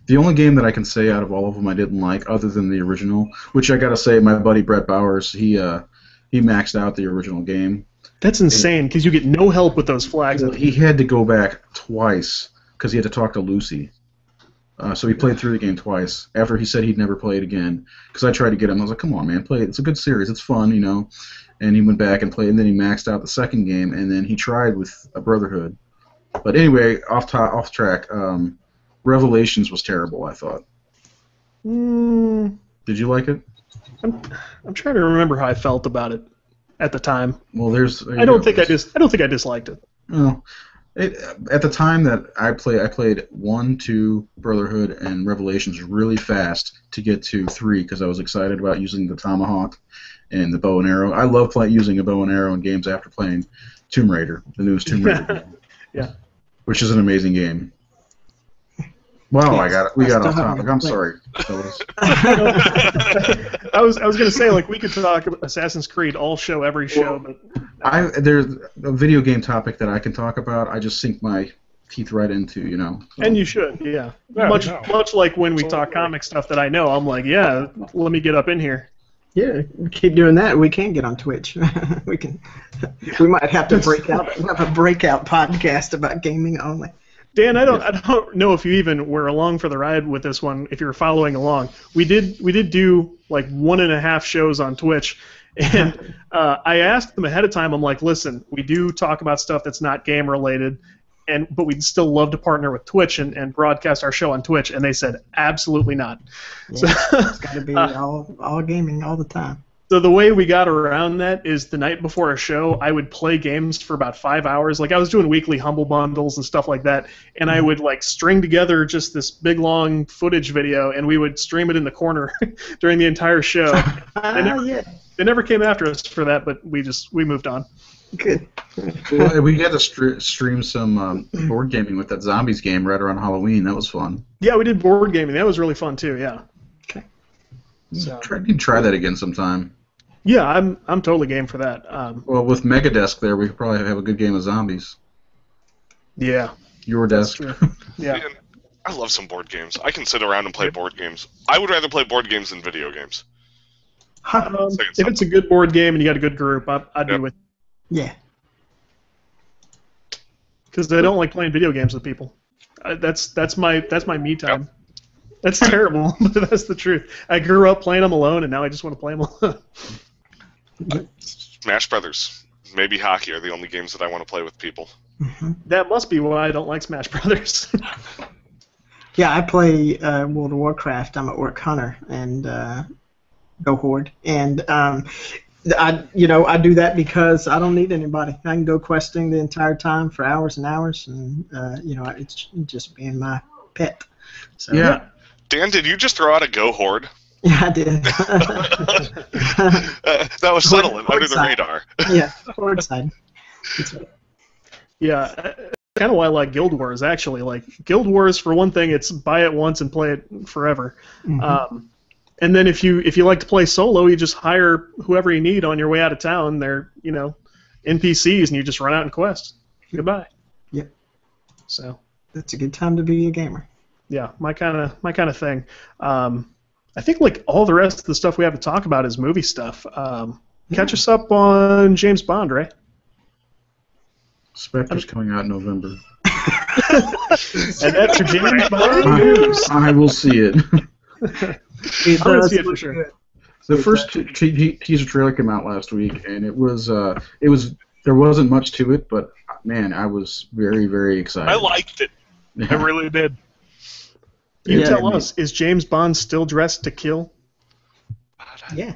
The only game that I can say out of all of them I didn't like, other than the original, which I gotta say, my buddy Brett Bowers, he maxed out the original game. That's insane because you get no help with those flags. He had to go back twice because he had to talk to Lucy. So he played through the game twice after he said he'd never play it again. Because I tried to get him, I was like, "Come on, man, play it. It's a good series. It's fun, you know." And he went back and played, and then he maxed out the second game, and then he tried with a Brotherhood. But anyway, off track. Revelations was terrible, I thought. Did you like it? I'm trying to remember how I felt about it at the time. Well, I don't think I disliked it. Well, at the time that I played 1, 2, Brotherhood, and Revelations really fast to get to 3 because I was excited about using the tomahawk and the bow and arrow. I love using a bow and arrow in games after playing Tomb Raider, the newest Tomb Raider game. Yeah. Which is an amazing game. Wow, Yes, we got I off still topic. haven't I'm played. sorry, fellas. I was gonna say like we could talk about Assassin's Creed all show every show, but There's a video game topic that I can talk about. I just sink my teeth right into, you know. So. and you should, yeah. Yeah, much no. much like when we talk comic stuff that I know, I'm like, yeah, let me get up in here. Yeah, keep doing that. We can get on Twitch. We can. We might have to break out. Have a breakout podcast about gaming only. Dan, I don't know if you even were along for the ride with this one. If you were following along, we did do like 1.5 shows on Twitch, and I asked them ahead of time. I'm like, listen, we do talk about stuff that's not game related, but we'd still love to partner with Twitch and broadcast our show on Twitch, and they said absolutely not. Yeah, it's got to be all gaming all the time. So the way we got around that is the night before a show, I would play games for about 5 hours. Like I was doing weekly Humble Bundles and stuff like that, and I would like string together just this big long footage video, and we would stream it in the corner during the entire show. They never came after us for that, but we moved on. Good. Well, we had to stream some board gaming with that Zombies game right around Halloween. That was fun. Yeah, we did board gaming. That was really fun too. Yeah. Okay. So, Try that again sometime. yeah, I'm totally game for that. Well, with Megadesk there, we could probably have a good game of Zombies. Yeah. Your That's desk. true. Yeah. Man, I love some board games. I can sit around and play board games. I would rather play board games than video games. If it's a good board game and you got a good group, I'd be with. Yeah. Because I don't like playing video games with people. That's my me time. Yep. That's terrible, but that's the truth. I grew up playing them alone, and now I just want to play them alone. Smash Brothers, maybe hockey are the only games that I want to play with people. Mm-hmm. That must be why I don't like Smash Brothers. Yeah, I play World of Warcraft. I'm at work hunter and go horde, and I do that because I don't need anybody. I can go questing the entire time for hours and hours, and it's just being my pet. So, Yeah. Dan, did you just throw out a Go Horde? Yeah, I did. That was subtle and under the radar. Yeah, horde side. Yeah, kind of why I like Guild Wars, actually. Like, Guild Wars, for one thing, it's buy it once and play it forever. Mm-hmm. And then if you like to play solo, you just hire whoever you need on your way out of town. They're, NPCs, and you just run out and quest. Goodbye. Yep. So That's a good time to be a gamer. yeah, my kind of thing. I think like all the rest of the stuff we have to talk about is movie stuff. Catch us up on James Bond, right? Spectre's coming out in November. And that's your James Bond news. I will see it. It I'm gonna does see it for look sure. good. The first teaser trailer came out last week, and it was there wasn't much to it, but man, I was very, very excited. I liked it. I really did. You tell us, is James Bond still dressed to kill? Yeah.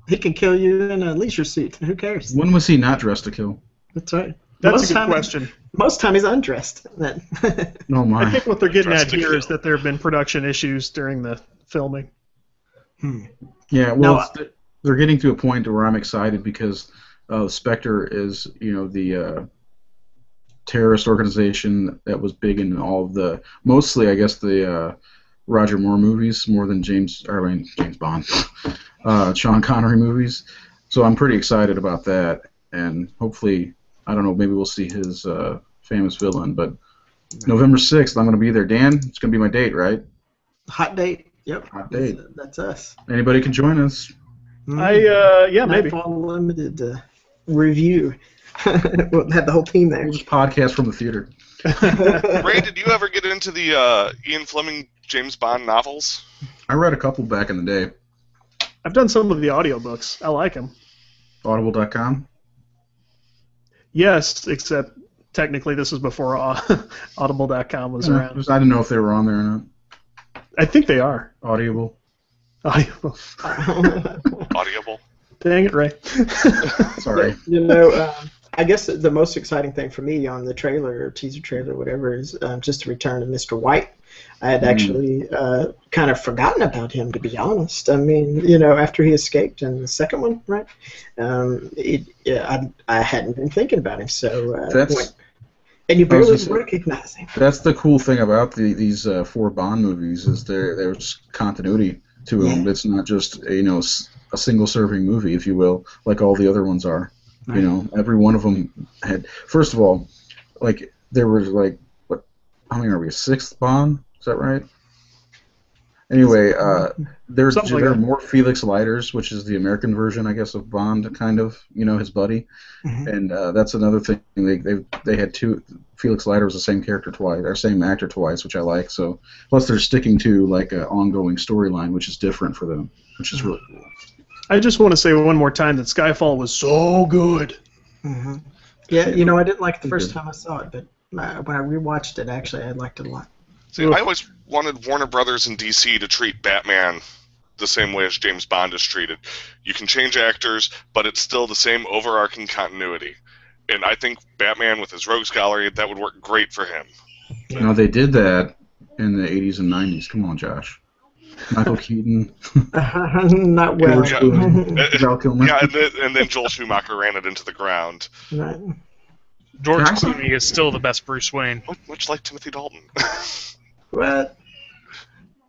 He can kill you in a leisure suit. Who cares? When was he not dressed to kill? That's right. That's a good question. Most time he's undressed. No, my. I think what they're getting at here is that there have been production issues during the filming. Yeah, well, they're getting to a point where I'm excited because Spectre is, the terrorist organization that was big in all of the, mostly, I guess, the Roger Moore movies, more than James Bond, Sean Connery movies. So I'm pretty excited about that, and hopefully, I don't know, maybe we'll see his famous villain. But November 6th, I'm going to be there. Dan, it's going to be my date, right? Hot date. Yep. Hot date. That's us. Anybody can join us. Yeah, maybe. Nightfall Limited review. We'll have the whole team there. We'll just podcast from the theater. Ray, did you ever get into the Ian Fleming James Bond novels? I read a couple back in the day. I've done some of the audiobooks. I like them. Audible.com? Yes, except technically this was before Audible.com was around. I didn't know if they were on there or not. I think they are. Audible. Audible. Audible. Dang it, Ray. Sorry. I guess the most exciting thing for me on the trailer, or teaser trailer, whatever, is just the return of Mr. White. I had actually kind of forgotten about him, to be honest. I mean, after he escaped in the second one, right? I hadn't been thinking about him, so and you barely recognize him. That's the cool thing about these 4 Bond movies is there's continuity to them. It's not just a single serving movie, if you will, like all the other ones are. Right. Every one of them had. First of all, like there was how many are we? 6th Bond? Is that right? Anyway, there are more Felix Leiters, which is the American version, I guess, of Bond, kind of, his buddy, and that's another thing. They had 2. Felix Leiter was the same character twice, or same actor twice, which I like. So, plus they're sticking to like an ongoing storyline, which is different for them, which is really cool. I just want to say one more time that Skyfall was so good. Mm-hmm. Yeah, I didn't like it the first time I saw it, but when I rewatched it, actually, I liked it a lot. See, I always wanted Warner Brothers and DC to treat Batman the same way as James Bond is treated. You can change actors, but it's still the same overarching continuity. And I think Batman with his rogues gallery, that would work great for him. Now, they did that in the 80s and 90s. Come on, Josh. Michael Keaton. Not well. Val Kilmer. Yeah, and then Joel Schumacher ran it into the ground. Right. George Clooney is still the best Bruce Wayne. Much like Timothy Dalton. What?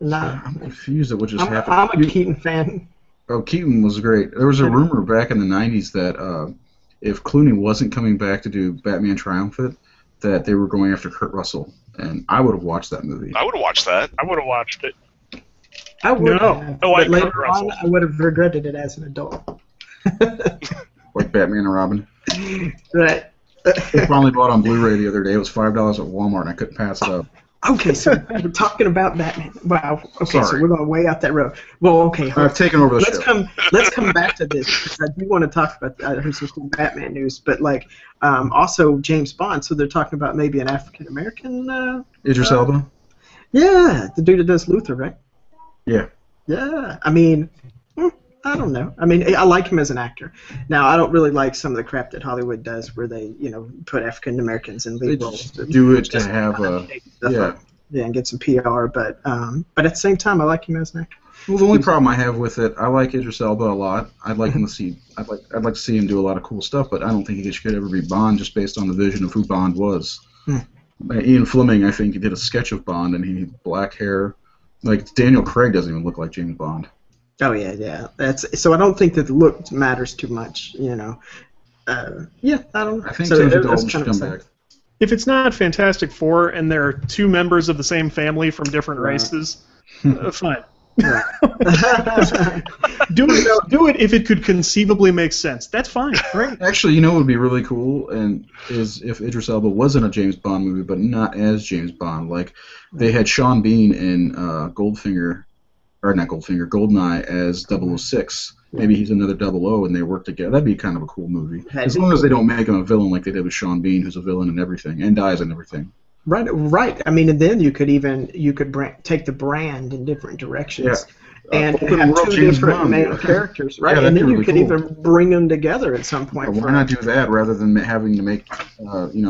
Nah. I'm confused at what just happened. I'm a Keaton fan. Oh, Keaton was great. There was a rumor back in the 90s that if Clooney wasn't coming back to do Batman Triumphant, that they were going after Kurt Russell. And I would have watched that movie. I would have watched that. I would have watched it. I would have. But later on, I would have regretted it as an adult. Like Batman and Robin. Right. I finally bought on Blu-ray the other day. It was $5 at Walmart, and I couldn't pass it up. Okay, so we're talking about Batman. Wow. Okay, Sorry. so we're going way out that road. Well, okay. I've taken over the show. Let's come back to this, because I do want to talk about some cool Batman news, but also James Bond. So they're talking about maybe an African American. Idris Elba. Yeah, the dude that does Luther, right? Yeah. Yeah. I mean, I don't know. I mean, I like him as an actor. Now, I don't really like some of the crap that Hollywood does, where they, put African Americans in lead roles. Do it to have a and get some PR. But at the same time, I like him as an actor. Well, the only problem I have with it, I like Idris Elba a lot. I'd like him to see. I'd like to see him do a lot of cool stuff, but I don't think he should ever be Bond just based on the vision of who Bond was. Ian Fleming, I think, he did a sketch of Bond, and he had black hair. Like Daniel Craig doesn't even look like James Bond. Oh yeah. So I don't think that the look matters too much. I don't know. I think so Timothy Dalton should come back. If it's not Fantastic Four and there are 2 members of the same family from different races, fine. Do it if it could conceivably make sense. That's fine. Right? Actually, what would be really cool is if Idris Elba was in a James Bond movie, but not as James Bond. Like they had Sean Bean in Goldfinger, or not Goldfinger, Goldeneye as 006. Maybe he's another 00 and they work together. That'd be kind of a cool movie. As long as they don't make him a villain like they did with Sean Bean, who's a villain and everything, and dies and everything. Right. I mean, and then you could take the brand in different directions. Yeah. And Open have world two James different Bond. main characters, right? Yeah, and then that'd be you really could cool. even bring them together at some point. Why not do that rather than having to make,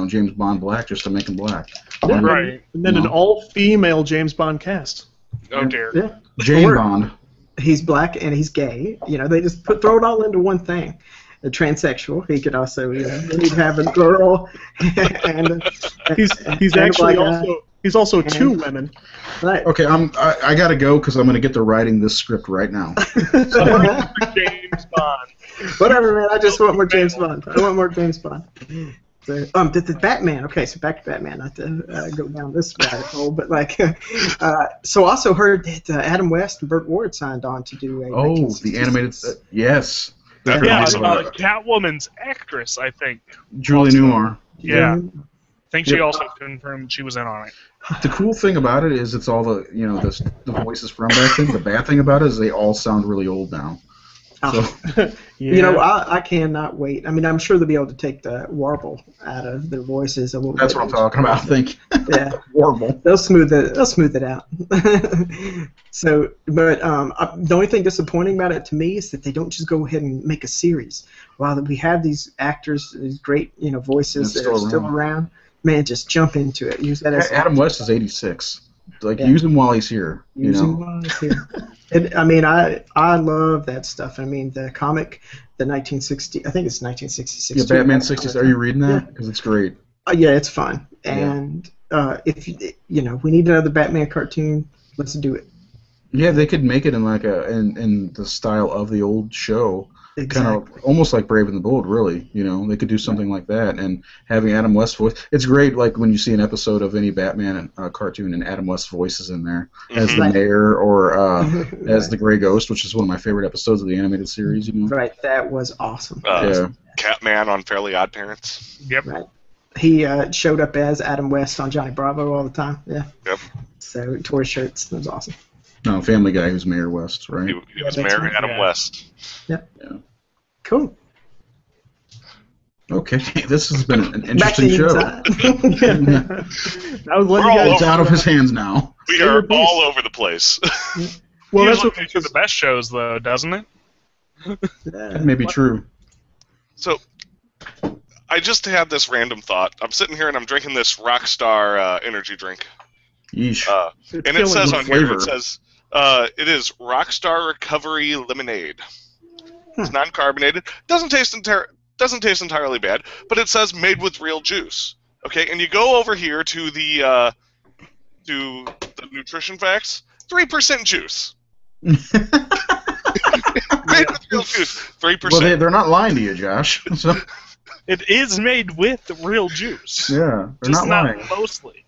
James Bond black just to make him black? Right. And then an all-female James Bond cast. Oh dear. Yeah. Jane Bond. He's black and he's gay. They just throw it all into one thing. A transsexual. He could also, he'd have a girl and He's actually also two women. Right. Okay, I gotta go because I'm gonna get to writing this script right now. James Bond. Whatever, man. I just want more James Bond. I want more James Bond. So, the Batman. Okay, so back to Batman. Not to go down this rabbit hole, but so also heard that Adam West and Burt Ward signed on to do a. The animated. Yes. That'd be Yeah, awesome. Catwoman's actress, I think. Julie Newmar. Yeah. I think she also confirmed she was in on it. The cool thing about it is it's all the the voices from back then. The bad thing about it is they all sound really old now. So, I cannot wait. I mean, I'm sure they'll be able to take the warble out of their voices a little bit. that's what I'm talking about. I think. Yeah, Warble. They'll smooth it out. So, but the only thing disappointing about it to me is that they don't just go ahead and make a series. While we have these actors, these great voices that are still around, man, just jump into it. Use that as Adam West is 86. Use him while he's here. Use him while he's here. I love that stuff. I mean, the comic, the 1960, I think it's 1966. Yeah, Batman 60s. Are you reading that? Because it's great. Yeah, it's fun. And if we need another Batman cartoon, let's do it. Yeah, they could make it in in the style of the old show. Exactly. Kind of almost like Brave and the Bold, really. They could do something like that, and having Adam West's voice. It's great, like when you see an episode of any Batman cartoon and Adam West's voice is in there as the mayor or as the Gray Ghost, which is one of my favorite episodes of the animated series. Right, that was awesome. Catman on Fairly Odd Parents. Yep. Right. He showed up as Adam West on Johnny Bravo all the time. Yeah. Yep. So tore his shirts. That was awesome. No, Family Guy, who's Mayor West, right? He was Mayor Adam West. Yep. Yeah. Cool. Okay, this has been an interesting show. It's out of his hands now. We are all over the place. Well, that's what makes it the best shows, though, doesn't it? That may be true. So, I just had this random thought. I'm sitting here and I'm drinking this Rockstar energy drink. Yeesh. And it says on here, it is Rockstar Recovery Lemonade. It's non-carbonated. Doesn't taste entirely bad, but it says made with real juice. Okay, and you go over here to the nutrition facts. 3% juice. Made with real juice. 3%. Well, they're not lying to you, Josh. So. It is made with real juice. Yeah, they're just not lying. Mostly.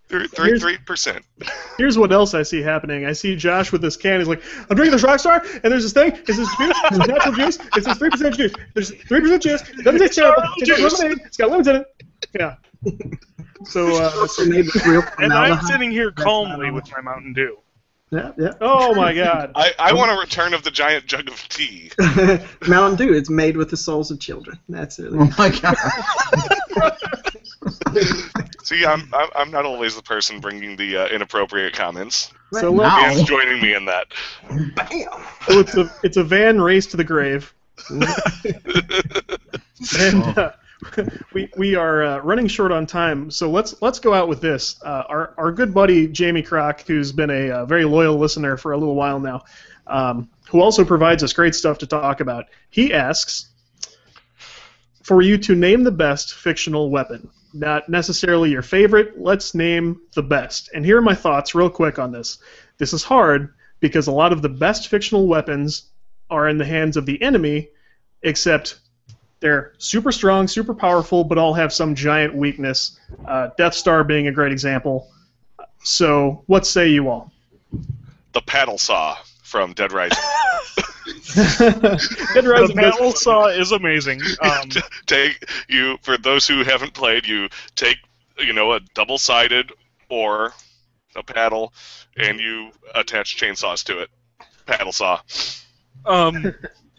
3%. Here's what else I see happening. I see Josh with this can. He's like, I'm drinking this Rockstar, and there's this thing. It's this juice. It's natural juice. It's this 3% juice. There's 3% juice. It doesn't taste terrible. It tastes lemonade. It's got lemons in it. Yeah. So, and I'm sitting here calmly with my Mountain Dew. Yeah, yeah. Oh my God. I want a return of the giant jug of tea. Mountain Dew. It's made with the souls of children. That's it. Oh my God. See, I'm not always the person bringing the inappropriate comments. Right. So Dan's joining me in that. Bam. So it's a van race to the grave. And we are running short on time, so let's go out with this. Our good buddy Jamie Kroc, who's been a very loyal listener for a little while now, who also provides us great stuff to talk about. He asks for you to name the best fictional weapon. Not necessarily your favorite. Let's name the best. And here are my thoughts real quick on this. This is hard because a lot of the best fictional weapons are in the hands of the enemy, except they're super strong, super powerful, but all have some giant weakness. Death Star being a great example. So, what say you all? The paddle saw from Dead Rising. The paddle saw is amazing. For those who haven't played, you take a double-sided or a paddle, and you attach chainsaws to it. paddle saw.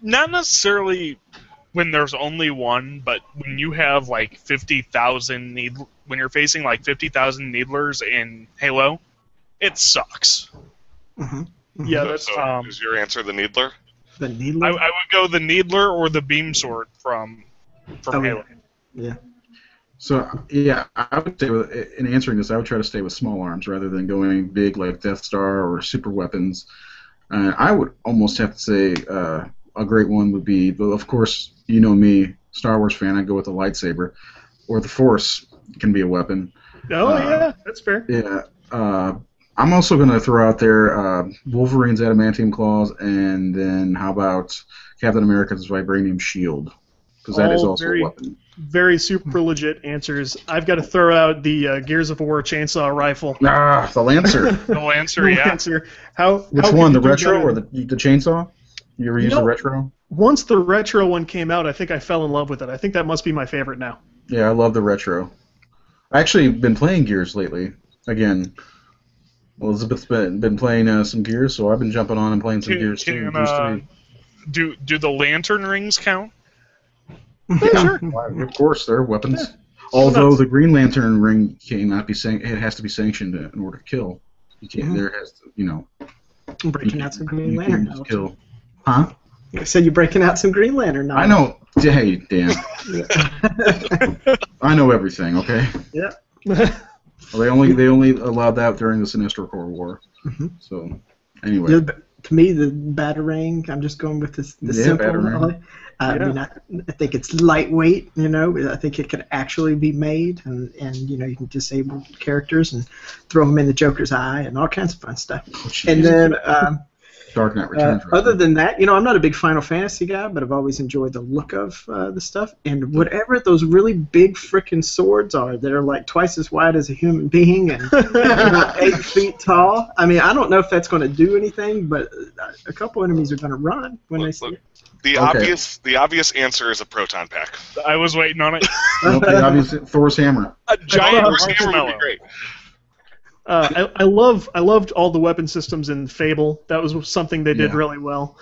Not necessarily when there's only one, but when you have like 50,000 when you're facing like 50,000 needlers in Halo, it sucks. Yeah, that's So is your answer the Needler? The needle. I would go the Needler or the Beam Sword from Halo. Yeah. So yeah, I would say in answering this, I would try to stay with small arms rather than going big like Death Star or super weapons. I would almost have to say a great one would be, but of course, you know me, Star Wars fan, I'd go with the lightsaber, or the Force can be a weapon. Oh yeah, that's fair. Yeah. I'm also going to throw out there Wolverine's adamantium claws, and then how about Captain America's vibranium shield? Because that is also a weapon. Very super legit answers. I've got to throw out the Gears of War chainsaw rifle. Ah, the Lancer. The Lancer, yeah. Lancer. Which one, the retro or the chainsaw? You ever use the retro? Once the retro one came out, I think I fell in love with it. I think that must be my favorite now. Yeah, I love the retro. I actually been playing Gears lately. Again, Elizabeth's been playing some Gears, so I've been jumping on and playing some Gears too. Do the lantern rings count? Yeah, sure. Of course, they're weapons. Yeah. Although the Green Lantern ring cannot be it has to be sanctioned in order to kill. You can't. There has to, I'm breaking out some Green Lantern. Just kill. Huh? I said you're breaking out some Green Lantern now. I know. Hey, Dan. I know everything. Okay. Yeah. Well, they only allowed that during the Sinestro Corps War. So, anyway. Yeah, to me, the Batarang, I'm just going with the simple. Batarang. I mean, I think it's lightweight. I think it could actually be made, and you can disable characters and throw them in the Joker's eye and all kinds of fun stuff. And then Dark Knight Returns. Other than that, I'm not a big Final Fantasy guy, but I've always enjoyed the look of the stuff. And whatever those really big frickin' swords are that are like twice as wide as a human being and 8 feet tall. I mean, I don't know if that's going to do anything, but a couple enemies are going to run when they see it. The obvious answer is a proton pack. I was waiting on it. The obvious Thor's hammer. A giant Thor's hammer would be great. I loved all the weapon systems in Fable. That was something they did really well.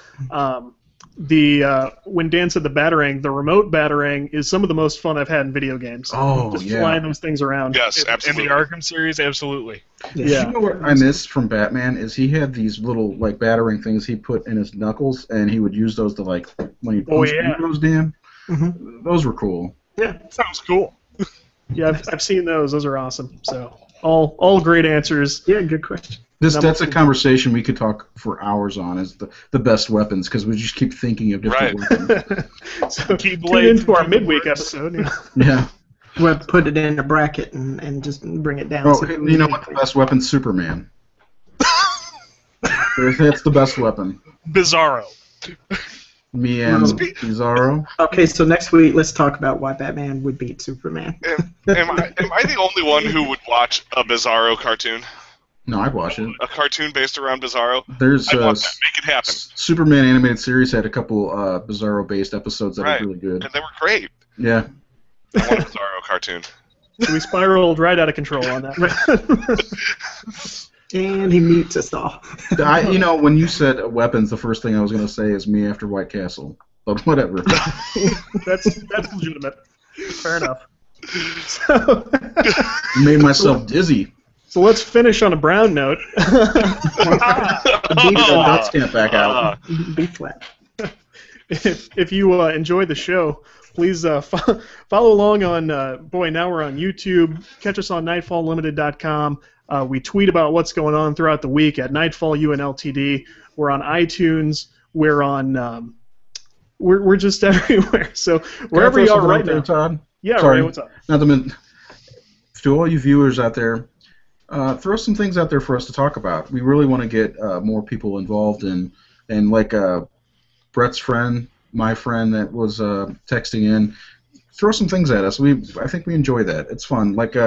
When Dan said the Batarang, the remote Batarang is some of the most fun I've had in video games. Oh, just flying those things around. Yes, absolutely. In the Arkham series, absolutely. Yeah. You know what I missed from Batman is he had these little Batarang things he put in his knuckles, and he would use those to when he punched those Dan. Those were cool. Yeah, sounds cool. Yeah, I've seen those. Those are awesome. So all great answers. Yeah, good question. That's a conversation we could talk for hours on. Is the best weapons because we just keep thinking of different weapons. So tune into our midweek episode. Yeah. We'll put it in a bracket and just bring it down. Oh, you know what? The best weapon, Superman. That's the best weapon. Bizarro. Me and Bizarro. Okay, so next week let's talk about why Batman would beat Superman. Am I the only one who would watch a Bizarro cartoon? No, I'd watch it. A cartoon based around Bizarro? There's I'd want that. Make it happen. Superman animated series had a couple Bizarro-based episodes that were really good. And they were great. Yeah. I want a Bizarro cartoon. So we spiraled right out of control on that. And he mutes us all. When you said weapons, the first thing I was going to say is me after White Castle. But whatever. That's legitimate. Fair enough. So, made myself dizzy. So let's finish on a brown note. The ducks can't back out. B flat. If you enjoy the show, please follow along on. Now we're on YouTube. Catch us on NightfallLimited.com. We tweet about what's going on throughout the week at Nightfall UNLTD. We're on iTunes. We're on. We're just everywhere. So wherever you are right now, Todd. Yeah, sorry. Ray, what's up? To all you viewers out there, throw some things out there for us to talk about. We really want to get more people involved in, and like Brett's friend, my friend that was texting in. Throw some things at us. I think we enjoy that. It's fun. Like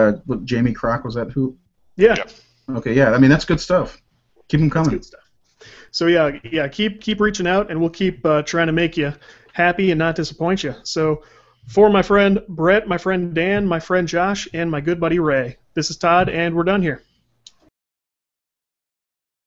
Jamie Croc, was that who? Yeah. Okay, yeah. I mean, that's good stuff. Keep them coming. That's good stuff. So yeah. Keep reaching out, and we'll keep trying to make you happy and not disappoint you. So, for my friend Brett, my friend Dan, my friend Josh, and my good buddy Ray, this is Todd, and we're done here.